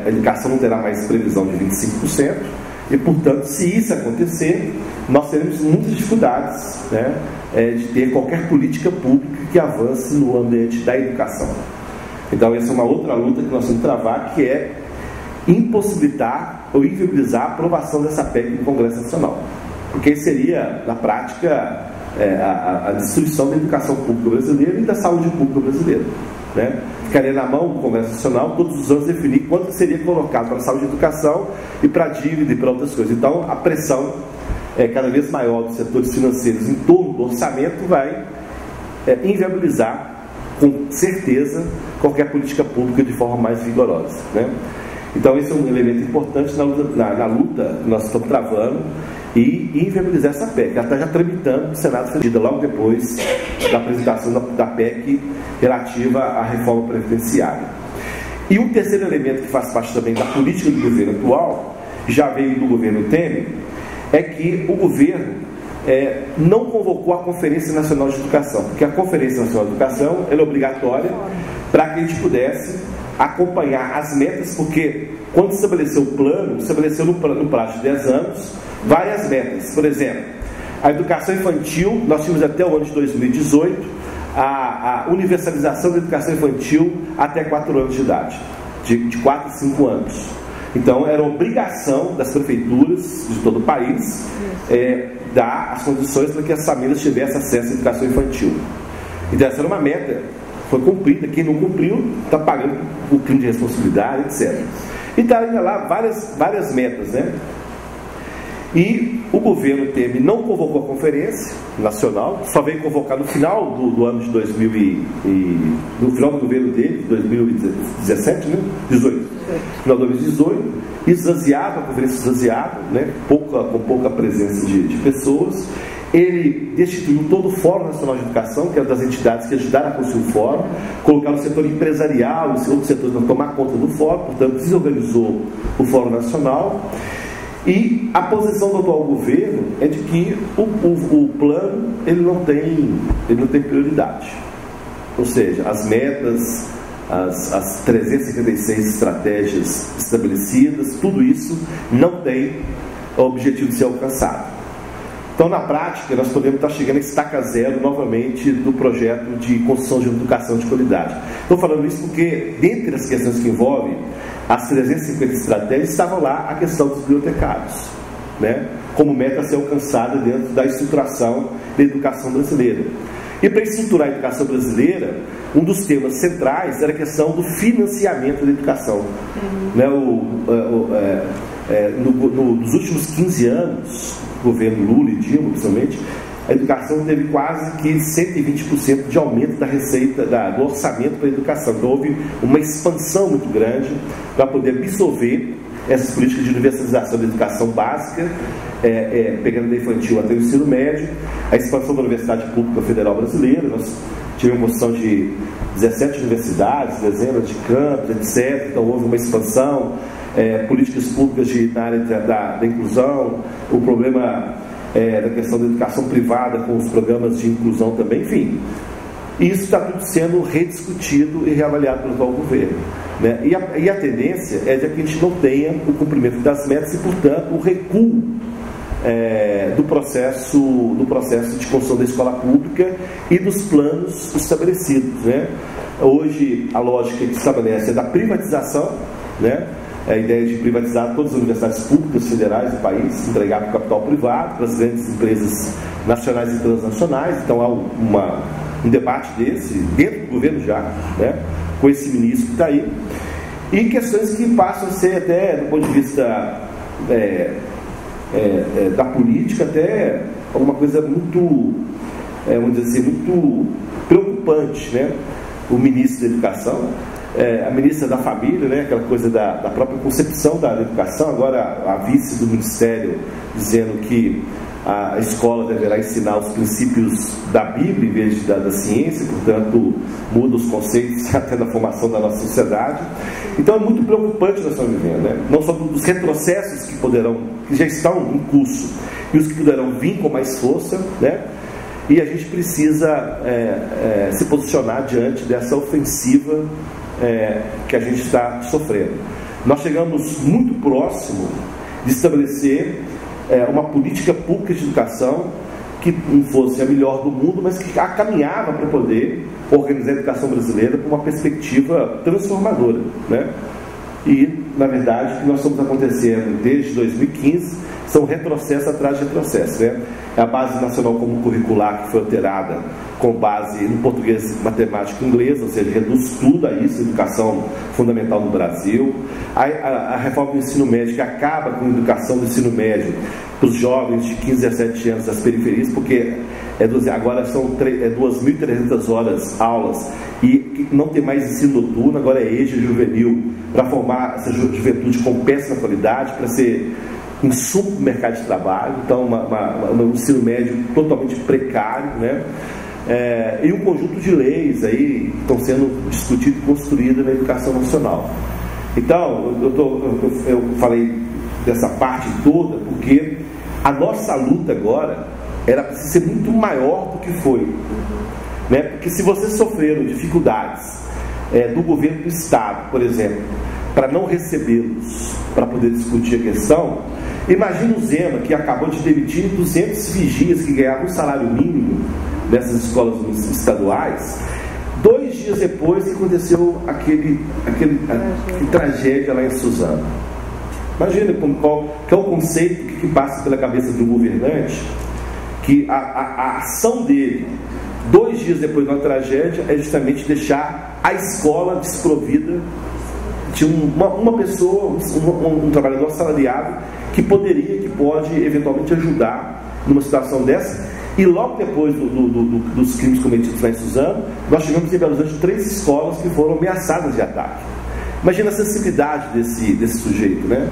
a educação não terá mais previsão de 25%, e, portanto, se isso acontecer, nós teremos muitas dificuldades, né, de ter qualquer política pública que avance no ambiente da educação. Então, essa é uma outra luta que nós temos que travar, que é impossibilitar ou inviabilizar a aprovação dessa PEC no Congresso Nacional. Porque seria, na prática, a destruição da educação pública brasileira e da saúde pública brasileira, né? Ficaria na mão do Congresso Nacional todos os anos definir quanto seria colocado para a saúde e educação e para a dívida e para outras coisas. Então, a pressão cada vez maior dos setores financeiros em torno do orçamento vai inviabilizar, com certeza, qualquer política pública de forma mais vigorosa, né? Então, esse é um elemento importante na luta que nós estamos travando e inviabilizar essa PEC. Ela está já tramitando no Senado Federal, logo depois da apresentação da PEC relativa à reforma previdenciária. E um terceiro elemento que faz parte também da política do governo atual, já veio do governo Temer, é que o governo não convocou a Conferência Nacional de Educação, porque a Conferência Nacional de Educação ela é obrigatória para que a gente pudesse acompanhar as metas, porque quando estabeleceu o plano, estabeleceu no prazo de 10 anos várias metas. Por exemplo, a educação infantil, nós tínhamos até o ano de 2018 a universalização da educação infantil até 4 anos de idade, de 4 a 5 anos. Então, era obrigação das prefeituras de todo o país dar as condições para que as famílias tivessem acesso à educação infantil. Então, essa era uma meta, foi cumprida. Quem não cumpriu está pagando o crime de responsabilidade, etc. E está ainda lá várias metas, né? E o governo Temer não convocou a Conferência Nacional, só veio convocar no final do ano de 2000 no final do governo dele, 2017, né? 18. Final de 2018, esvaziado, a Conferência esvaziada, né? Com pouca presença de pessoas. Ele destituiu todo o Fórum Nacional de Educação, que era das entidades que ajudaram a construir o Fórum, colocaram o setor empresarial, os outros setores para tomar conta do Fórum, portanto desorganizou o Fórum Nacional. E a posição do atual governo é de que o plano ele não tem prioridade. Ou seja, as metas, as 356 estratégias estabelecidas, tudo isso não tem o objetivo de ser alcançado. Então, na prática, nós podemos estar chegando a estaca zero novamente do projeto de construção de educação de qualidade. Estou falando isso porque, dentre as questões que envolvem as 350 estratégias, estava lá a questão dos bibliotecários, né? Como meta a ser alcançada dentro da estruturação da educação brasileira. E para estruturar a educação brasileira, um dos temas centrais era a questão do financiamento da educação. Né? Nos últimos 15 anos, governo Lula e Dilma, principalmente, a educação teve quase que 120% de aumento da receita, do orçamento para a educação. Então houve uma expansão muito grande para poder absorver essas políticas de universalização da educação básica, pegando da infantil até o ensino médio, a expansão da Universidade Pública Federal Brasileira. Nós tivemos uma construção de 17 universidades, dezenas de campos, etc. Então houve uma expansão, políticas públicas na área da inclusão, o problema da questão da educação privada com os programas de inclusão também, enfim. Isso está tudo sendo rediscutido e reavaliado pelo atual governo, né? E a tendência é de que a gente não tenha o cumprimento das metas e, portanto, o recuo do processo de construção da escola pública e dos planos estabelecidos, né? Hoje, a lógica que se estabelece é da privatização, né? A ideia de privatizar todas as universidades públicas federais do país, entregar para o capital privado, para as grandes empresas nacionais e transnacionais. Então há um debate desse dentro do governo já, né, com esse ministro que está aí, e questões que passam a ser até, do ponto de vista da política, até alguma coisa muito, vamos dizer assim, muito preocupante, né? O ministro da Educação, a ministra da Família, né, aquela coisa da própria concepção da educação, agora a vice do Ministério dizendo que a escola deverá ensinar os princípios da Bíblia em vez da ciência, portanto muda os conceitos até da formação da nossa sociedade. Então é muito preocupante nós estamos vivendo, né? Não só dos retrocessos que já estão em curso e os que poderão vir com mais força, né? e a gente precisa se posicionar diante dessa ofensiva que a gente está sofrendo. Nós chegamos muito próximo de estabelecer uma política pública de educação que não fosse a melhor do mundo, mas que caminhava para poder organizar a educação brasileira com uma perspectiva transformadora, né? E, na verdade, o que nós estamos acontecendo desde 2015 são retrocesso atrás de retrocesso, né? A Base Nacional Comum Curricular, que foi alterada com base no português, matemática e inglês, ou seja, reduz tudo a isso, educação fundamental no Brasil. A reforma do ensino médio, que acaba com a educação do ensino médio para os jovens de 15 a 17 anos das periferias, porque agora são 2.300 horas aulas e não tem mais ensino noturno, agora é EJA juvenil, para formar essa juventude com péssima qualidade, para ser insumo para o mercado de trabalho. Então, um ensino médio totalmente precário, né? E um conjunto de leis aí que estão sendo discutidas e construídas na educação nacional. Então, eu falei dessa parte toda porque a nossa luta agora era para ser muito maior do que foi, né? Porque se vocês sofreram dificuldades do governo do Estado, por exemplo, para não recebê-los, para poder discutir a questão, imagina o Zema, que acabou de demitir 200 vigias que ganhavam um salário mínimo nessas escolas estaduais. 2 dias depois que aconteceu aquele tragédia lá em Suzano. Imagina qual que é o conceito que passa pela cabeça do governante, que a ação dele 2 dias depois de uma tragédia é justamente deixar a escola desprovida de uma pessoa, um trabalhador assalariado que pode eventualmente ajudar numa situação dessa. E logo depois dos crimes cometidos lá em Suzano, nós tivemos em Belo Horizonte 3 escolas que foram ameaçadas de ataque. Imagina a sensibilidade desse sujeito, né?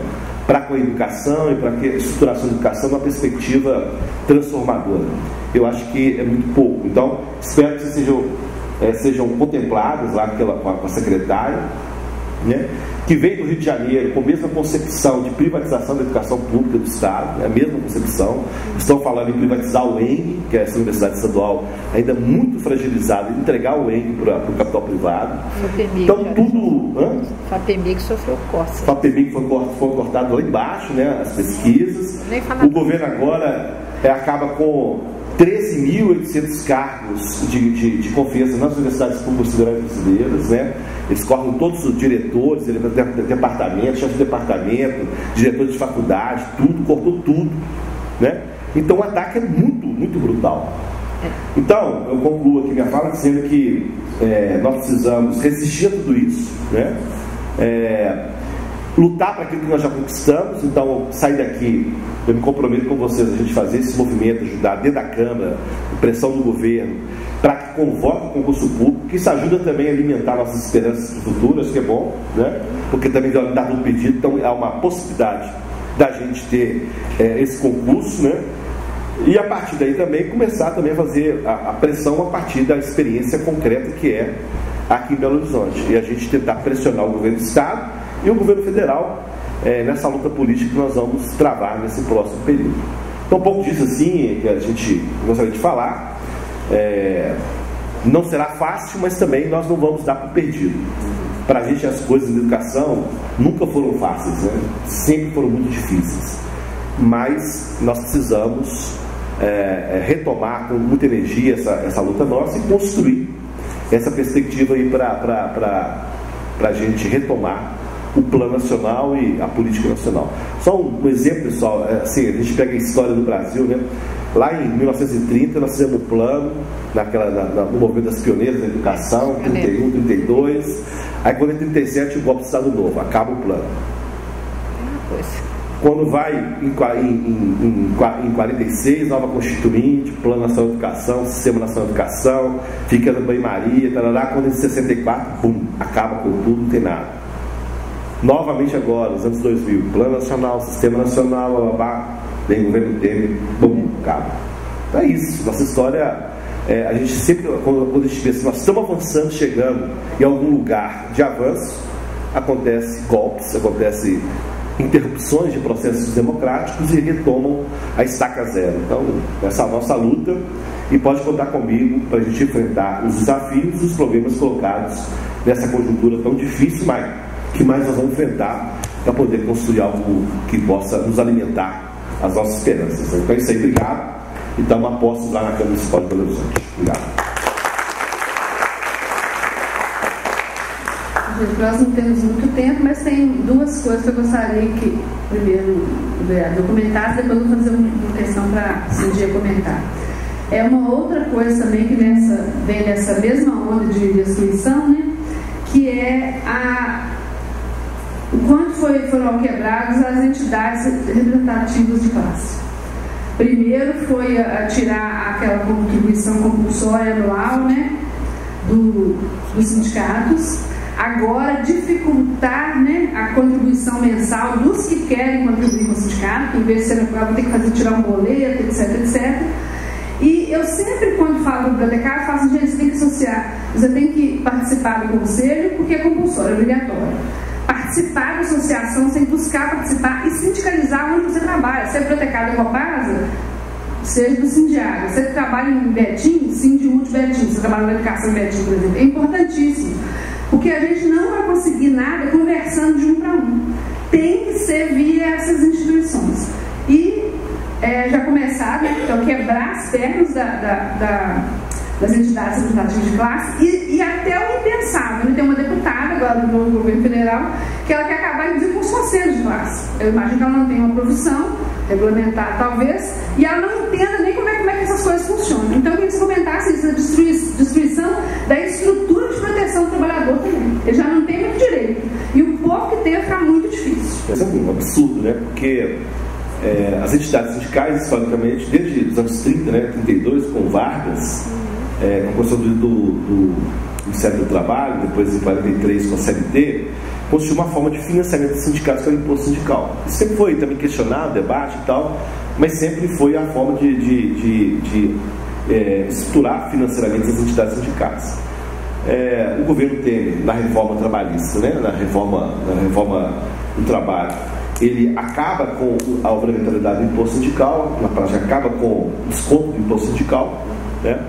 Para com a educação e para a estruturação da educação numa perspectiva transformadora. Eu acho que é muito pouco. Então, espero que vocês sejam contemplados lá com a secretária, né? Que veio do Rio de Janeiro com a mesma concepção de privatização da educação pública do Estado, é a mesma concepção. Estão falando em privatizar o ENG, que é essa universidade estadual ainda muito fragilizada, entregar o ENG para o capital privado. FAPEMIG, então tudo... FAPEMIG sofreu corte. FAPEMIG foi cortado lá embaixo, né, as pesquisas. O governo agora acaba com 13.800 cargos de confiança nas universidades públicas federais brasileiras, né? Eles cortam todos os diretores, departamento, chefe de departamento, diretores de faculdade, tudo, cortou tudo, né? Então o ataque é muito, muito brutal. Então, eu concluo aqui minha fala dizendo que nós precisamos resistir a tudo isso, né? Lutar para aquilo que nós já conquistamos. Então, sair daqui, eu me comprometo com vocês a gente fazer esse movimento, ajudar dentro da Câmara, pressão do governo, para que convoque o concurso público, que isso ajuda também a alimentar nossas esperanças futuras, que é bom, né? Porque também já está no pedido, então há uma possibilidade da gente ter esse concurso, né? E a partir daí também começar também a fazer a pressão a partir da experiência concreta que é aqui em Belo Horizonte, e a gente tentar pressionar o governo do Estado e o governo federal nessa luta política que nós vamos travar nesse próximo período. Então, um pouco disso assim que a gente gostaria de falar. Não será fácil, mas também nós não vamos dar por perdido. Para a gente as coisas da educação nunca foram fáceis, né? Sempre foram muito difíceis, mas nós precisamos retomar com muita energia essa luta nossa e construir essa perspectiva aí para a gente retomar o plano nacional e a política nacional. Só um exemplo, pessoal, assim, a gente pega a história do Brasil, né? Lá em 1930 nós fizemos um plano no movimento das pioneiras da educação, 31, 32, aí quando é 37 o golpe do Estado Novo, acaba o plano. Quando vai em 46, nova constituinte, Plano Nacional de Educação, Sistema Nacional de Educação, fica no banho-maria, tarará, quando em 64, bum, acaba com tudo, não tem nada. Novamente agora, nos anos 2000, Plano Nacional, Sistema Nacional, babá, vem o governo Temer, bum, acaba. Então é isso, nossa história, a gente sempre, quando a gente pensa, nós estamos avançando, chegando em algum lugar de avanço, acontece golpes, acontece interrupções de processos democráticos e retomam a estaca zero. Então, essa é a nossa luta e pode contar comigo para a gente enfrentar os desafios e os problemas colocados nessa conjuntura tão difícil, mas que mais nós vamos enfrentar para poder construir algo que possa nos alimentar as nossas esperanças. Então é isso aí, obrigado. E estamos apostos lá na Câmara Municipal de Belo Horizonte. Obrigado. Nós não temos muito tempo, mas tem duas coisas que eu gostaria que, primeiro, o vereador comentasse, depois eu vou fazer uma questão para a Cindia comentar. É uma outra coisa também que vem nessa mesma onda de destruição, né? Que é o quanto foram quebradas as entidades representativas de classe. Primeiro foi a tirar aquela contribuição compulsória anual, né, dos sindicatos. Agora, dificultar, né, a contribuição mensal dos que querem contribuir com o sindicato, em vez de ser natural, vão ter que tirar um boleto, etc, etc. E eu sempre, quando falo do bibliotecário, faço, gente, você tem que associar, você tem que participar do conselho, porque é compulsório, é obrigatório. Participar da associação, você tem que buscar participar e sindicalizar onde você trabalha. Se é bibliotecário da Copasa, seja do sindiário. Você trabalha em Betim, Sindiúde Betim, você trabalha na educação em Betim, por exemplo. É importantíssimo. Porque a gente não vai conseguir nada conversando de um para um. Tem que ser via essas instituições. E já começar, né, então, quebrar as pernas das entidades representativas de classe e até o impensável. Né? Tem uma deputada agora no governo federal que ela quer acabar, inclusive, com os conselhos de classe. Eu imagino que ela não tem uma profissão regulamentar, talvez, e ela não entenda nem como é que essas coisas funcionam. Então, eu queria que você comentasse isso, a destruição da estrutura de proteção do trabalhador também. Ele já não tem muito direito. E o pouco que tem vai ficar muito difícil. Isso é um absurdo, né? Porque as entidades sindicais, historicamente, desde os anos 30, né, 32, com Vargas, com a construção do Ministério do Trabalho, depois em 43 com a CLT, constituiu uma forma de financiamento dos sindicatos, que é o imposto sindical. Isso sempre foi também questionado, debate e tal, mas sempre foi a forma de estruturar financeiramente as entidades sindicais. O governo Temer, na reforma trabalhista, né, na reforma do trabalho, ele acaba com a obrigatoriedade do imposto sindical, na prática acaba com o desconto do imposto sindical, né,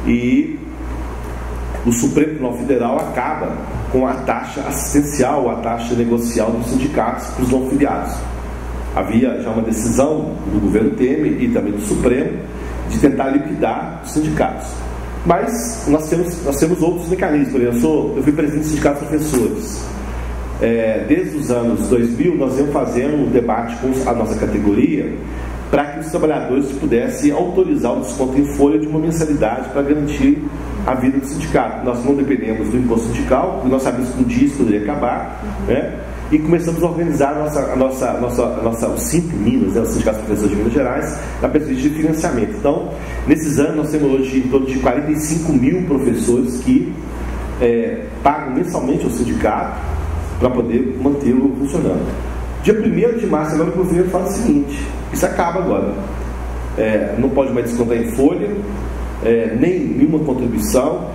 e o Supremo Tribunal Federal acaba com a taxa assistencial, a taxa negocial dos sindicatos para os não filiados. Havia já uma decisão do governo Temer e também do Supremo de tentar liquidar os sindicatos. Mas nós temos outros mecanismos. Por exemplo, eu fui presidente do Sindicato de Professores. Desde os anos 2000, nós íamos fazendo um debate com a nossa categoria para que os trabalhadores pudessem autorizar o desconto em folha de uma mensalidade para garantir a vida do sindicato. Nós não dependemos do imposto sindical, nós sabemos que um dia isso poderia acabar, né? E começamos a organizar os 5 Minas, né, os sindicatos de professores de Minas Gerais, na perspectiva de financiamento. Então, nesses anos, nós temos hoje em torno de 45 mil professores que pagam mensalmente ao sindicato para poder mantê-lo funcionando. Dia 1º de março, agora o governo fala o seguinte: isso acaba agora. Não pode mais descontar em folha, nem nenhuma contribuição,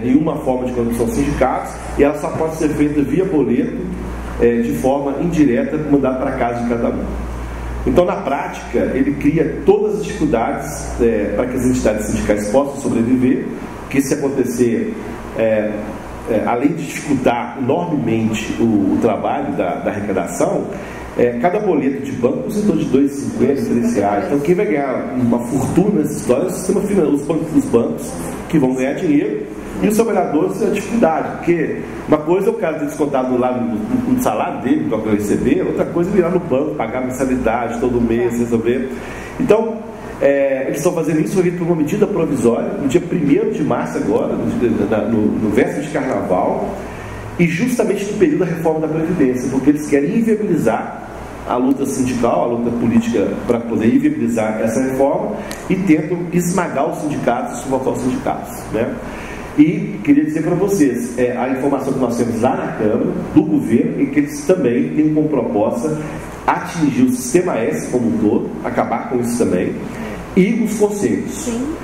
nenhuma forma de contribuição aos sindicatos, e ela só pode ser feita via boleto, de forma indireta, mandada para casa de cada um. Então, na prática, ele cria todas as dificuldades para que as entidades sindicais possam sobreviver, porque se acontecer, além de dificultar enormemente o trabalho da arrecadação, cada boleto de banco custa em torno de R$2,50, R$3. Então, quem vai ganhar uma fortuna nessa história é o sistema financeiro, os bancos que vão ganhar dinheiro, e os trabalhadores a dificuldade, porque uma coisa é o cara ter descontado lá no salário dele, que vai receber, outra coisa é virar no banco, pagar mensalidade todo mês, resolver. Então, eles estão fazendo isso por uma medida provisória, no dia 1º de março agora, no véspera de Carnaval, e justamente no período da reforma da Previdência, porque eles querem inviabilizar a luta sindical, a luta política, para poder inviabilizar essa reforma, e tentam esmagar os sindicatos, sufocar os sindicatos, né? E queria dizer para vocês, a informação que nós temos lá na Câmara, do governo, é que eles também têm como proposta atingir o sistema S como um todo, acabar com isso também, e os conselhos. Sim.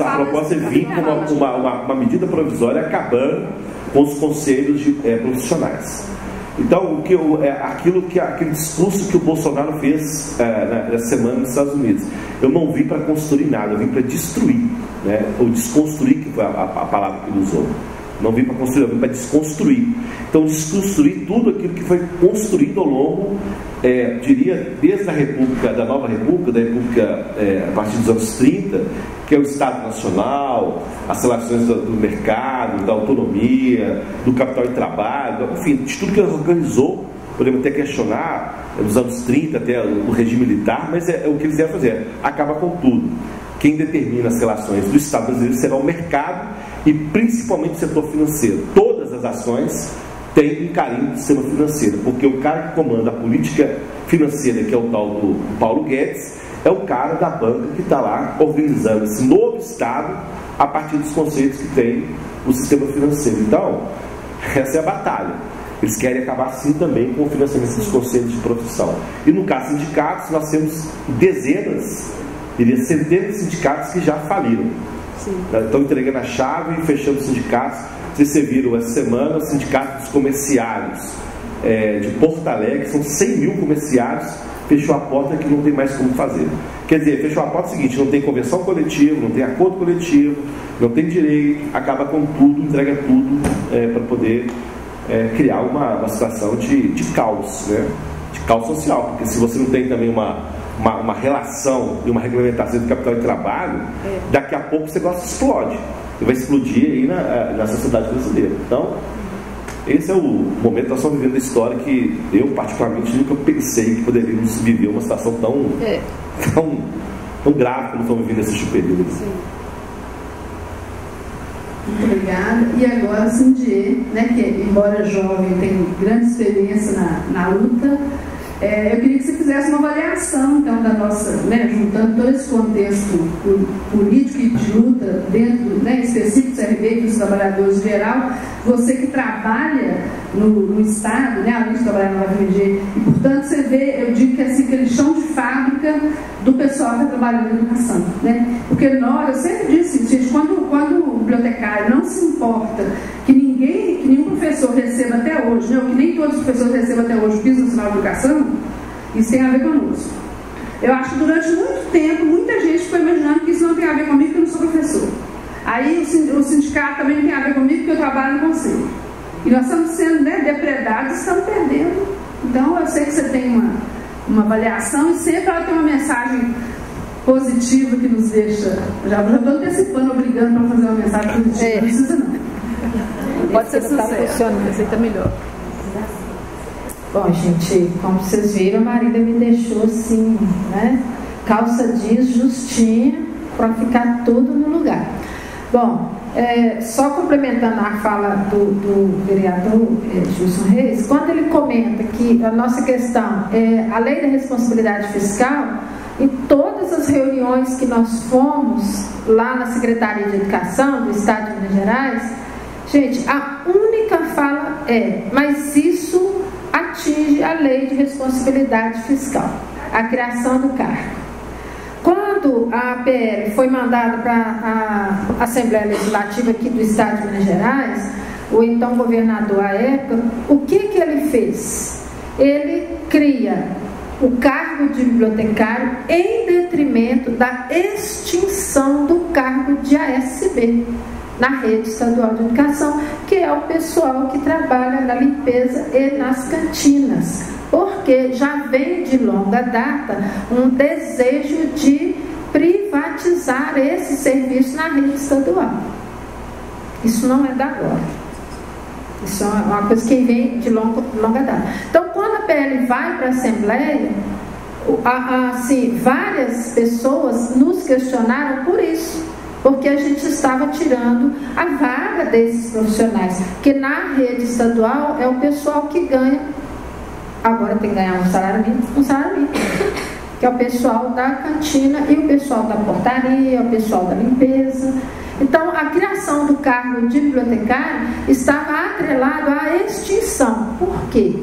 A proposta é vir com uma medida provisória acabando com os conselhos profissionais. Então, aquele discurso que o Bolsonaro fez nessa semana nos Estados Unidos, eu não vim para construir nada, eu vim para destruir, né? Ou desconstruir, que foi a palavra que ele usou. Não vim para construir, eu vim para desconstruir. Então, desconstruir tudo aquilo que foi construído ao longo, diria, desde a República, da Nova República, da República a partir dos anos 30, que é o Estado Nacional, as relações do mercado, da autonomia, do capital e trabalho, enfim, de tudo que ele organizou. Podemos até questionar, nos anos 30 até o regime militar, mas o que eles iam fazer, acaba com tudo. Quem determina as relações do Estado brasileiro será o mercado e principalmente o setor financeiro. Todas as ações têm um carinho do sistema financeiro, porque o cara que comanda a política financeira, que é o tal do Paulo Guedes, é o cara da banca que está lá organizando esse novo Estado a partir dos conceitos que tem o sistema financeiro. Então, essa é a batalha. Eles querem acabar assim também com o financiamento dos conselhos de profissão. E no caso de sindicatos, nós temos dezenas, diria centenas de sindicatos que já faliram. Estão entregando a chave e fechando os sindicatos. Vocês viram essa semana o sindicato dos comerciários de Porto Alegre, são 100 mil comerciários, fechou a porta que não tem mais como fazer. Quer dizer, fechou a porta seguinte, não tem convenção coletiva, não tem acordo coletivo, não tem direito, acaba com tudo, entrega tudo para poder criar uma situação de caos, né? De caos social, porque se você não tem também uma relação e uma regulamentação do capital e trabalho, daqui a pouco esse negócio explode. E vai explodir aí na sociedade brasileira. Então, esse é o momento que nós estamos vivendo da história que eu, particularmente, nunca pensei que poderíamos viver uma situação tão grave como estamos vivendo nesse período. Muito obrigada. E agora a Sindier, né, que embora jovem tem grande experiência na luta, eu queria que você fizesse uma avaliação então, da nossa, né, juntando todo esse contexto político e de luta dentro, né, específico do CRB e dos trabalhadores em geral, você que trabalha no Estado, né, além de trabalhar na UFMG, e portanto você vê, eu digo que assim, aquele chão de fábrica do pessoal que está trabalhando na educação, né? Porque eu sempre disse, gente, quando o bibliotecário não se importa que nenhum professor receba até hoje, né, ou que nem todos os professores recebam até hoje o piso nacional de educação, isso tem a ver conosco. Eu acho que durante muito tempo, muita gente ficou imaginando que isso não tem a ver comigo, porque eu não sou professor. Aí o sindicato também não tem a ver comigo, porque eu trabalho no conselho. E nós estamos sendo, né, depredados e estamos perdendo. Então, eu sei que você tem uma avaliação e sempre ela tem uma mensagem positiva que nos deixa. Já estou antecipando, obrigando para fazer uma mensagem positiva. Não precisa não. Pode ser que está funcionando, aceita melhor. Bom, gente, como vocês viram, a Marília me deixou assim, né? Calça jeans justinha para ficar tudo no lugar. Bom, só complementando a fala do vereador Gilson Reis, quando ele comenta que a nossa questão é a lei da responsabilidade fiscal, em todas as reuniões que nós fomos lá na Secretaria de Educação do Estado de Minas Gerais, gente, a única fala mas isso atinge a lei de responsabilidade fiscal, a criação do cargo. Quando a PL foi mandada para a Assembleia Legislativa aqui do Estado de Minas Gerais, o então governador à época, o que ele fez? Ele cria o cargo de bibliotecário em detrimento da extinção do cargo de ASB na rede estadual de educação, que é o pessoal que trabalha na limpeza e nas cantinas, porque já vem de longa data um desejo de privatizar esse serviço na rede estadual. Isso não é da agora. Isso é uma coisa que vem de longa data. Então, quando a PL vai para a Assembleia, assim, várias pessoas nos questionaram por isso, porque a gente estava tirando a vaga desses profissionais, que na rede estadual é o pessoal que ganha, agora tem que ganhar um salário mínimo, que é o pessoal da cantina e o pessoal da portaria, o pessoal da limpeza. Então, a criação do cargo de bibliotecário estava atrelado à extinção. Por quê?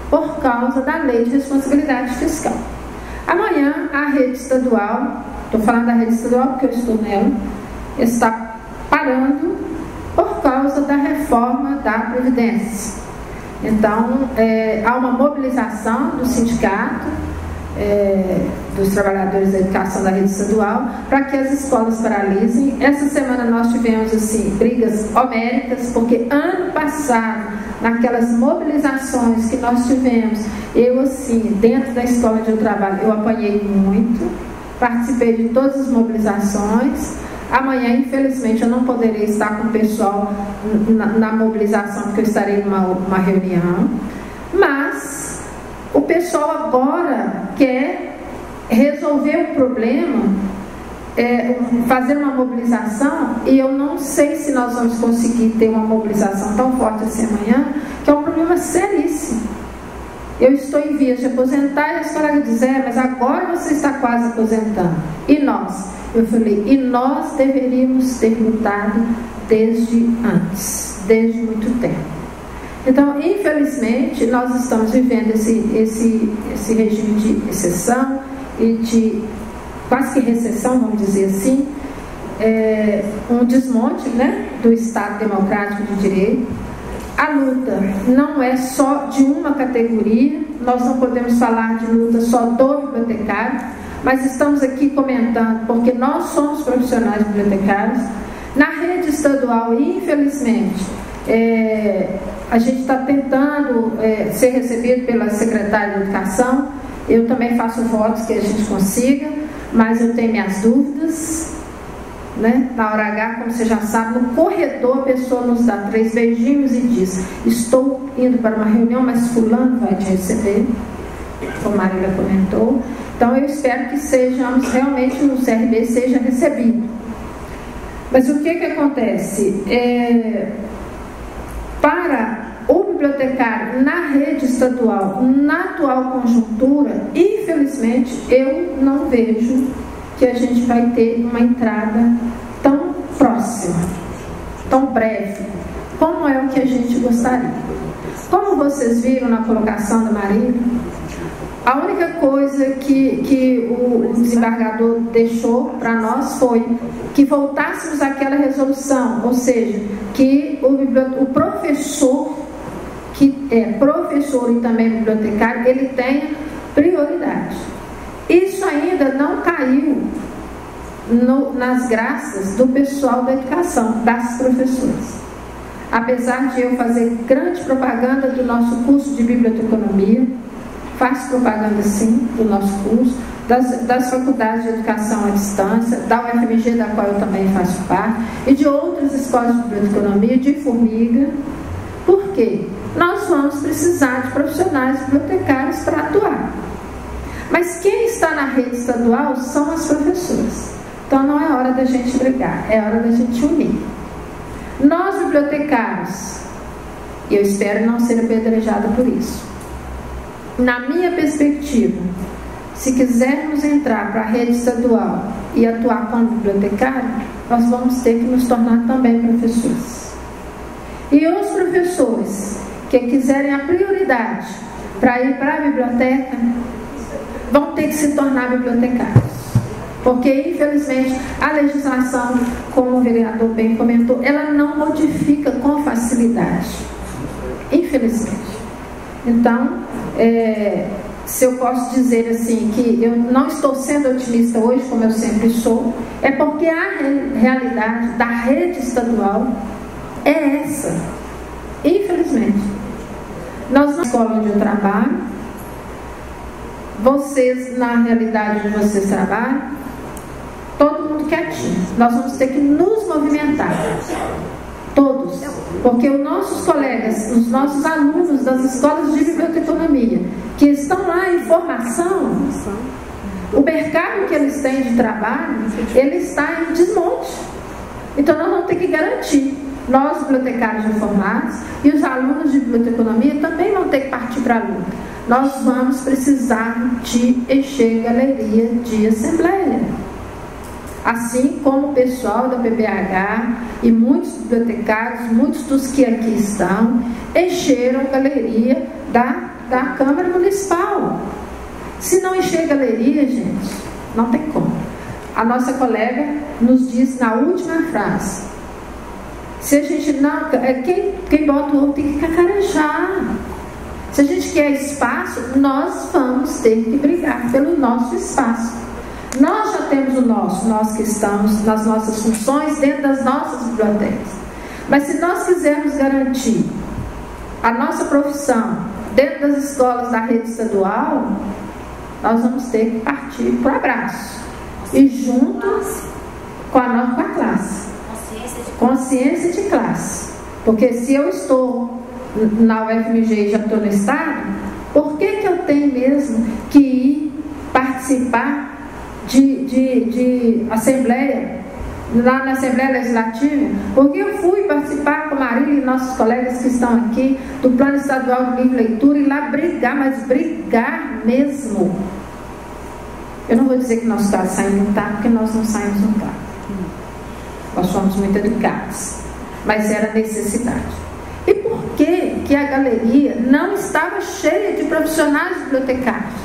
Por causa da lei de responsabilidade fiscal. Amanhã, a rede estadual, estou falando da rede estadual porque eu estou nela, está parando por causa da reforma da Previdência. Então, há uma mobilização do sindicato, dos trabalhadores da educação da rede estadual, para que as escolas paralisem. Essa semana nós tivemos assim, brigas homéricas, porque ano passado, naquelas mobilizações que nós tivemos, eu assim, dentro da escola onde eu trabalho, eu apanhei muito, participei de todas as mobilizações. Amanhã, infelizmente, eu não poderei estar com o pessoal na mobilização, porque eu estarei numa reunião, mas o pessoal agora quer resolver o problema, fazer uma mobilização, e eu não sei se nós vamos conseguir ter uma mobilização tão forte assim amanhã, que é um problema seríssimo. Eu estou em vias de aposentar e as colegas dizem, mas agora você está quase aposentando. E nós? Eu falei, e nós deveríamos ter lutado desde antes, desde muito tempo. Então, infelizmente, nós estamos vivendo esse regime de exceção e de quase que recessão, vamos dizer assim, um desmonte, né, do Estado Democrático de Direito. A luta não é só de uma categoria, nós não podemos falar de luta só do bibliotecário, mas estamos aqui comentando porque nós somos profissionais bibliotecários. Na rede estadual, infelizmente, a gente está tentando ser recebido pela secretária de Educação. Eu também faço votos que a gente consiga, mas eu tenho minhas dúvidas, né? Na hora H, como você já sabe, no corredor a pessoa nos dá 3 beijinhos e diz, estou indo para uma reunião, mas fulano vai te receber, como a Marília comentou. Então eu espero que sejamos, realmente o CRB seja recebido. Mas o que acontece? Para o bibliotecário na rede estadual, na atual conjuntura, infelizmente, eu não vejo que a gente vai ter uma entrada tão próxima, tão breve, como é o que a gente gostaria. Como vocês viram na colocação da Marília, a única coisa que o desembargador deixou para nós foi que voltássemos àquela resolução, ou seja, que o professor, que é professor e também bibliotecário, ele tenha prioridade. Isso ainda não caiu nas graças do pessoal da educação, das professoras. Apesar de eu fazer grande propaganda do nosso curso de biblioteconomia, faço propaganda sim do nosso curso, das faculdades de educação à distância, da UFMG, da qual eu também faço parte, e de outras escolas de biblioteconomia, de Formiga. Por quê? Nós vamos precisar de profissionais bibliotecários para atuar. Mas quem está na rede estadual são as professoras. Então não é hora da gente brigar, é hora da gente unir. Nós, bibliotecários, eu espero não ser apedrejada por isso. Na minha perspectiva, se quisermos entrar para a rede estadual e atuar como bibliotecário, nós vamos ter que nos tornar também professores. E os professores que quiserem a prioridade para ir para a biblioteca, vão ter que se tornar bibliotecários. Porque, infelizmente, a legislação, como o vereador bem comentou, ela não modifica com facilidade. Infelizmente. Então, se eu posso dizer assim, que eu não estou sendo otimista hoje, como eu sempre sou, é porque a realidade da rede estadual é essa. Infelizmente. Nós na escola onde eu trabalho, vocês, na realidade onde vocês trabalham, todo mundo quietinho. Nós vamos ter que nos movimentar. Todos. Porque os nossos colegas, os nossos alunos das escolas de biblioteconomia, que estão lá em formação, o mercado que eles têm de trabalho, ele está em desmonte. Então nós vamos ter que garantir. Nós, bibliotecários reformados, e os alunos de biblioteconomia também vão ter que partir para a luta. Nós vamos precisar de encher galeria de assembleia. Assim como o pessoal da PBH e muitos bibliotecários, muitos dos que aqui estão, encheram galeria da Câmara Municipal. Se não encher galeria, gente, não tem como. A nossa colega nos disse na última frase, se a gente não... Quem bota o ovo tem que cacarejar. Se a gente quer espaço, nós vamos ter que brigar pelo nosso espaço. Nós já temos o nosso, nós que estamos nas nossas funções dentro das nossas bibliotecas. Mas se nós quisermos garantir a nossa profissão dentro das escolas da rede estadual, nós vamos ter que partir para o abraço. E junto com a classe. Consciência de classe. Porque se eu estou na UFMG e já estou no Estado, por que eu tenho mesmo que ir participar de assembleia, lá na Assembleia Legislativa? Porque eu fui participar com a Marília e nossos colegas que estão aqui do Plano Estadual de Livre Leitura e lá brigar, mas brigar mesmo. Eu não vou dizer que nosso Estado sai no TAC, porque nós não saímos no TAC. Nós somos muito educados, mas era necessidade. E por que a galeria não estava cheia de profissionais bibliotecários?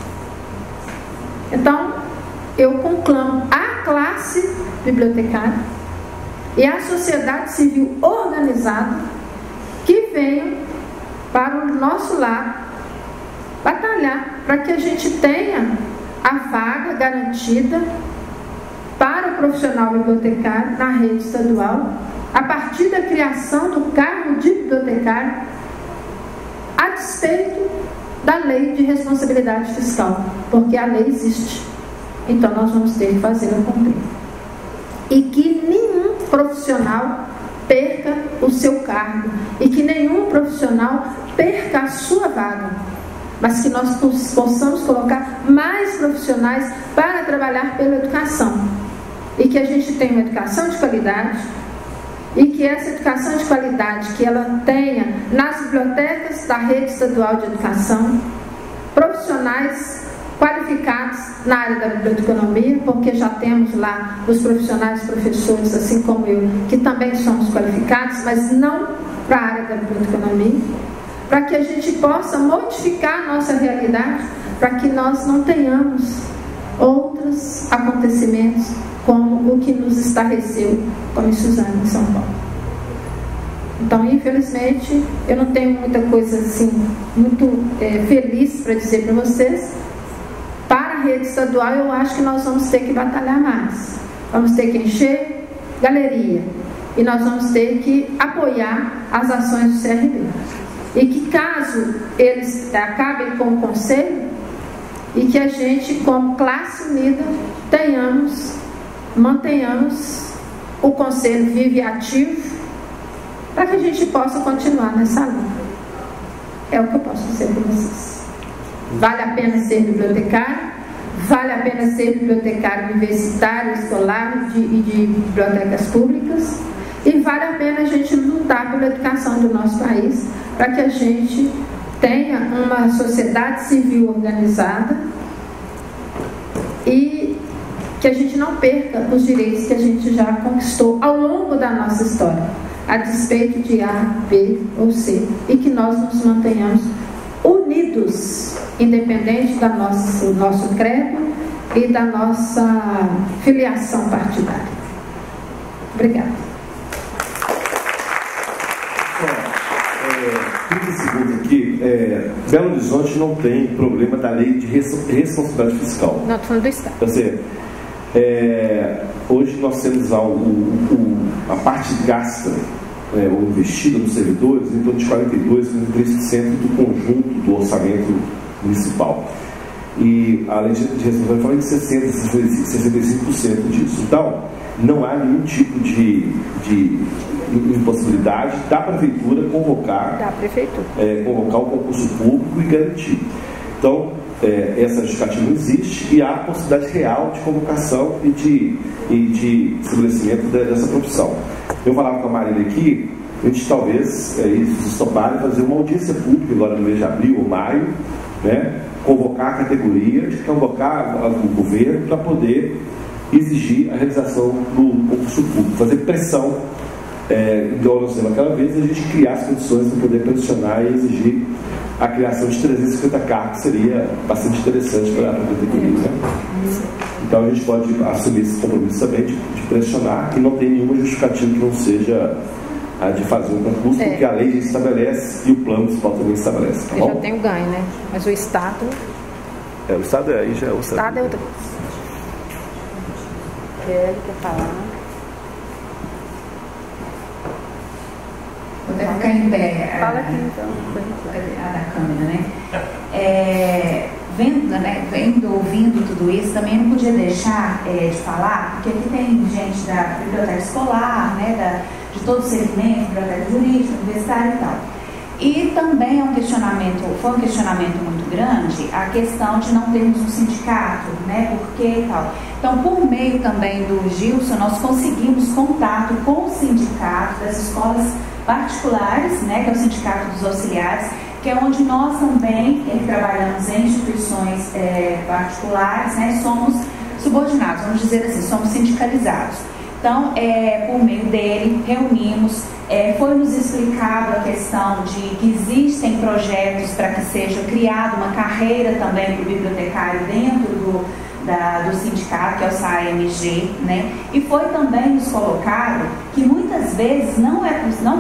Então, eu conclamo a classe bibliotecária e a sociedade civil organizada que venham para o nosso lado batalhar para que a gente tenha a vaga garantida para o profissional bibliotecário na rede estadual, a partir da criação do cargo de bibliotecário, a despeito da lei de responsabilidade fiscal, porque a lei existe. Então nós vamos ter que fazê-la cumprir. E que nenhum profissional perca o seu cargo, e que nenhum profissional perca a sua vaga, mas que nós possamos colocar mais profissionais para trabalhar pela educação. E que a gente tenha uma educação de qualidade, e que essa educação de qualidade que ela tenha nas bibliotecas da rede estadual de educação, profissionais qualificados na área da biblioteconomia, porque já temos lá os profissionais professores, assim como eu, que também somos qualificados, mas não para a área da biblioteconomia, para que a gente possa modificar a nossa realidade, para que nós não tenhamos outros acontecimentos como o que nos estarreceu, como em Suzano, em São Paulo. Então, infelizmente, eu não tenho muita coisa assim, muito feliz para dizer para vocês. Para a rede estadual, eu acho que nós vamos ter que batalhar mais. Vamos ter que encher galeria. E nós vamos ter que apoiar as ações do CRB. E que caso eles acabem com o conselho, e que a gente, como classe unida, mantenhamos o conselho vivo e ativo, para que a gente possa continuar nessa luta. É o que eu posso dizer para vocês. Vale a pena ser bibliotecário, vale a pena ser bibliotecário universitário, escolar e de bibliotecas públicas, e vale a pena a gente lutar pela educação do nosso país, para que a gente tenha uma sociedade civil organizada e que a gente não perca os direitos que a gente já conquistou ao longo da nossa história, a despeito de A, B ou C, e que nós nos mantenhamos unidos, independente do nosso credo e da nossa filiação partidária. Obrigada. 30 segundos aqui. Belo Horizonte não tem problema da lei de responsabilidade fiscal. Não, estou falando do Estado. Então, hoje nós temos a parte gasta ou investida nos servidores em torno de 42%, 43% do conjunto do orçamento municipal. E a lei de responsabilidade fala em 65% disso. Então, não há nenhum tipo de impossibilidade da prefeitura convocar o concurso público e garantir. Então, essa justificativa não existe e há a possibilidade real de convocação e de estabelecimento dessa profissão. Eu falava com a Marília aqui, a gente talvez, se toparem, fazer uma audiência pública agora no mês de abril ou maio, né, convocar a categoria, convocar o governo para poder exigir a realização do concurso público, fazer pressão, igual nós fizemos aquela vez, a gente criar as condições para poder pressionar e exigir a criação de 350 cargos, que seria bastante interessante para a categoria, né? Então a gente pode assumir esse compromisso também de pressionar, e não tem nenhuma justificativa que não seja de fazer um concurso, porque a lei já estabelece e o plano municipal também estabelece. Tá eu bom? já tenho ganho, né? Mas o Estado... O Estado aí já é o Estado é outra coisa. Quer falar? Vou até ficar em pé. Fala aqui então. A da câmera, né? Vendo, ouvindo tudo isso, também não podia deixar de falar, porque aqui tem gente da biblioteca escolar, né, de todo o segmento, biblioteca jurídica, universitária e tal. E também foi um questionamento muito grande a questão de não termos um sindicato, né, por quê e tal. Então, por meio também do Gilson, nós conseguimos contato com o sindicato das escolas particulares, né, que é o Sindicato dos Auxiliares, que é onde nós também trabalhamos em instituições particulares, né, somos subordinados, vamos dizer assim, somos sindicalizados. Então, por meio dele, reunimos, foi-nos explicado a questão de que existem projetos para que seja criada uma carreira também para o bibliotecário dentro do sindicato, que é o SAMG, né? E foi também nos colocado que muitas vezes não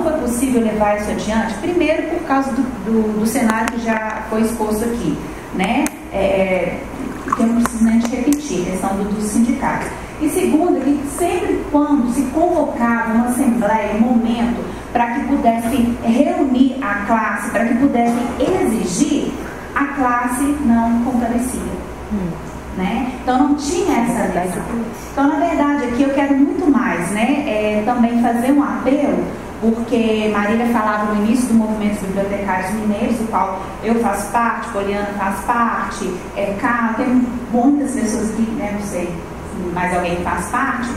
foi possível levar isso adiante, primeiro por causa do cenário que já foi exposto aqui, né? Que eu não preciso nem te repetir, a questão do sindicato. E segundo, que sempre quando se convocava uma assembleia, um momento para que pudessem reunir a classe, para que pudessem exigir, a classe não comparecia. Né? Então não tinha essa adesão. Então, na verdade, aqui eu quero muito mais, né? Também fazer um apelo, porque Marília falava no início do movimento dos bibliotecários mineiros, do qual eu faço parte, Poliana faz parte, Carla, tem muitas pessoas que, né, não sei se mais alguém faz parte,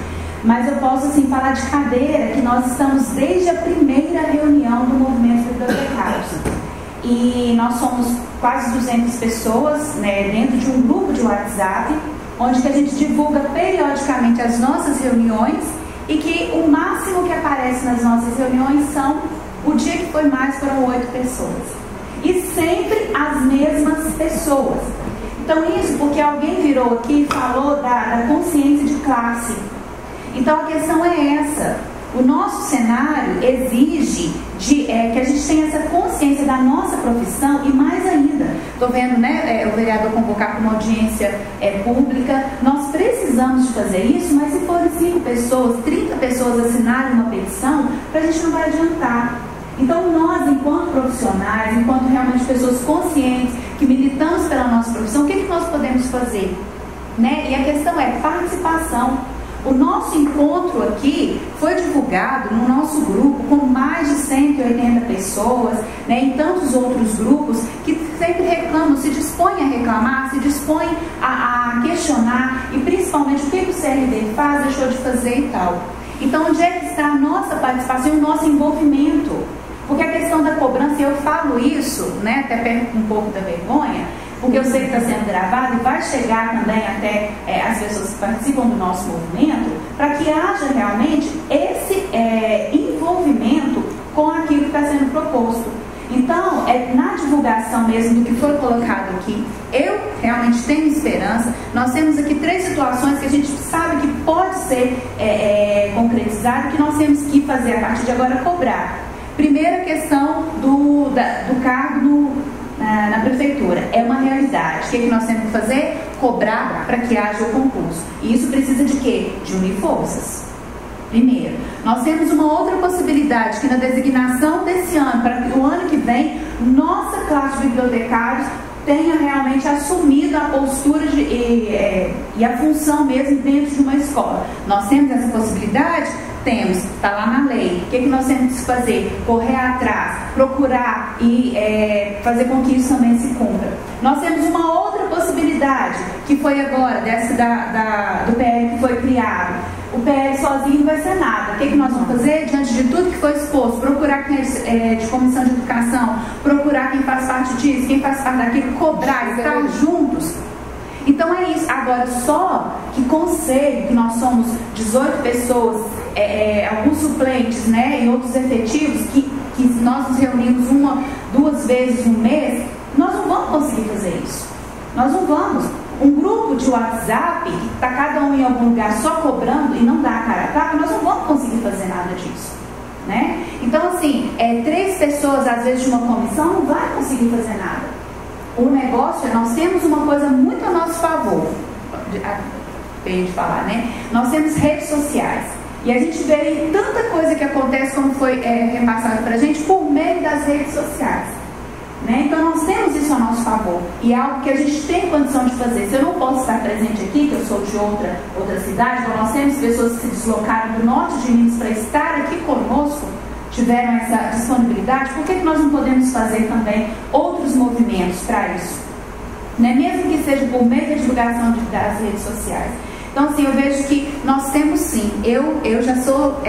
mas eu posso assim falar de cadeira que nós estamos desde a primeira reunião do movimento dos bibliotecários. E nós somos quase 200 pessoas, né, dentro de um grupo de WhatsApp, onde que a gente divulga periodicamente as nossas reuniões e que o máximo que aparece nas nossas reuniões são, o dia que foi mais foram 8 pessoas. E sempre as mesmas pessoas. Então isso porque alguém virou aqui e falou da consciência de classe. Então a questão é essa. O nosso cenário exige que a gente tenha essa consciência da nossa profissão e mais ainda, estou vendo, né, o vereador convocar para uma audiência pública, nós precisamos de fazer isso, mas se forem 5 pessoas, 30 pessoas assinarem uma petição, para a gente não vai adiantar. Então nós, enquanto profissionais, enquanto realmente pessoas conscientes, que militamos pela nossa profissão, o que nós podemos fazer? Né? E a questão é participação. O nosso encontro aqui foi divulgado no nosso grupo com mais de 180 pessoas, né, em tantos outros grupos que sempre reclamam, se dispõem a reclamar, se dispõem a questionar e principalmente o que o CRD faz, deixou de fazer e tal. Então, onde é que está a nossa participação e o nosso envolvimento? Porque a questão da cobrança, eu falo isso, né, até perco um pouco da vergonha, porque eu sei que está sendo gravado e vai chegar também até as pessoas que participam do nosso movimento, para que haja realmente esse envolvimento com aquilo que está sendo proposto. Então, na divulgação mesmo do que foi colocado aqui, eu realmente tenho esperança. Nós temos aqui 3 situações que a gente sabe que pode ser concretizado, que nós temos que fazer a partir de agora cobrar. Primeira questão do cargo na prefeitura, é uma realidade. O que nós temos que fazer? Cobrar para que haja o concurso. E isso precisa de quê? De unir forças. Primeiro, nós temos uma outra possibilidade, que na designação desse ano, para o ano que vem, nossa classe de bibliotecários tenha realmente assumido a postura e a função mesmo dentro de uma escola. Nós temos essa possibilidade? Temos, está lá na lei. O que nós temos que fazer? Correr atrás, procurar e fazer com que isso também se cumpra. Nós temos uma outra possibilidade, que foi agora, do PL que foi criado. O PL sozinho não vai ser nada. O que nós vamos fazer? Diante de tudo que foi exposto, procurar quem é de comissão de educação, procurar quem faz parte disso, quem faz parte daquilo, cobrar, estar juntos. Então é isso. Agora, só que conselho, que nós somos 18 pessoas, alguns suplentes, né, e outros efetivos, que nós nos reunimos 1, 2 vezes no mês, nós não vamos conseguir fazer isso. Nós não vamos. Um grupo de WhatsApp, que está cada um em algum lugar só cobrando e não dá a cara a tapa, nós não vamos conseguir fazer nada disso. né? Então, assim, 3 pessoas, às vezes, de uma comissão, não vai conseguir fazer nada. O negócio, nós temos uma coisa muito a nosso favor, feio de falar, né? Nós temos redes sociais. E a gente vê aí tanta coisa que acontece, como foi repassado pra gente, por meio das redes sociais. Né? Então nós temos isso a nosso favor e é algo que a gente tem condição de fazer. Se eu não posso estar presente aqui, que eu sou de outra cidade, então nós temos pessoas que se deslocaram do norte de Minas para estar aqui conosco, tiveram essa disponibilidade, por que nós não podemos fazer também outros movimentos para isso? Né? Mesmo que seja por meio da divulgação das redes sociais. Então assim, eu vejo que nós temos sim, eu já sou,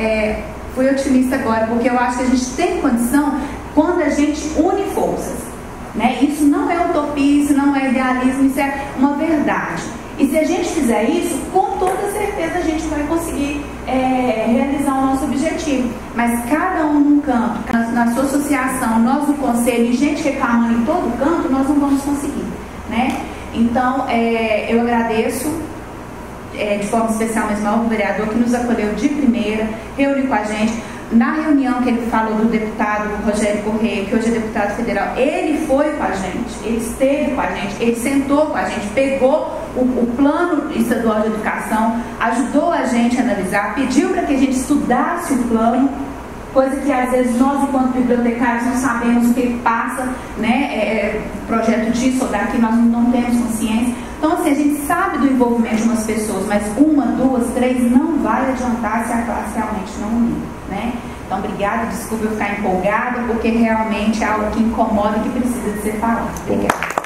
fui otimista agora, porque eu acho que a gente tem condição quando a gente une forças, né? Isso não é utopia, isso não é idealismo, isso é uma verdade. E se a gente fizer isso, com toda certeza a gente vai conseguir realizar o nosso objetivo. Mas cada um num canto, na sua associação, nós no conselho e gente reclamando em todo canto, nós não vamos conseguir, né? Então, eu agradeço de forma especial mesmo ao vereador que nos acolheu de primeira, reuniu com a gente. Na reunião que ele falou do deputado Rogério Correia, que hoje é deputado federal, ele foi com a gente, ele esteve com a gente, ele sentou com a gente, pegou o plano estadual de educação, ajudou a gente a analisar, pediu para que a gente estudasse o plano, coisa que às vezes nós, enquanto bibliotecários, não sabemos o que passa, né, projeto disso ou daquilo, nós não temos consciência. Então, assim, a gente sabe do envolvimento de umas pessoas, mas 1, 2, 3 não vai adiantar se a classe realmente não unir, né? Então, obrigada, desculpa eu ficar empolgada, porque realmente é algo que incomoda e que precisa de ser falado. Obrigada.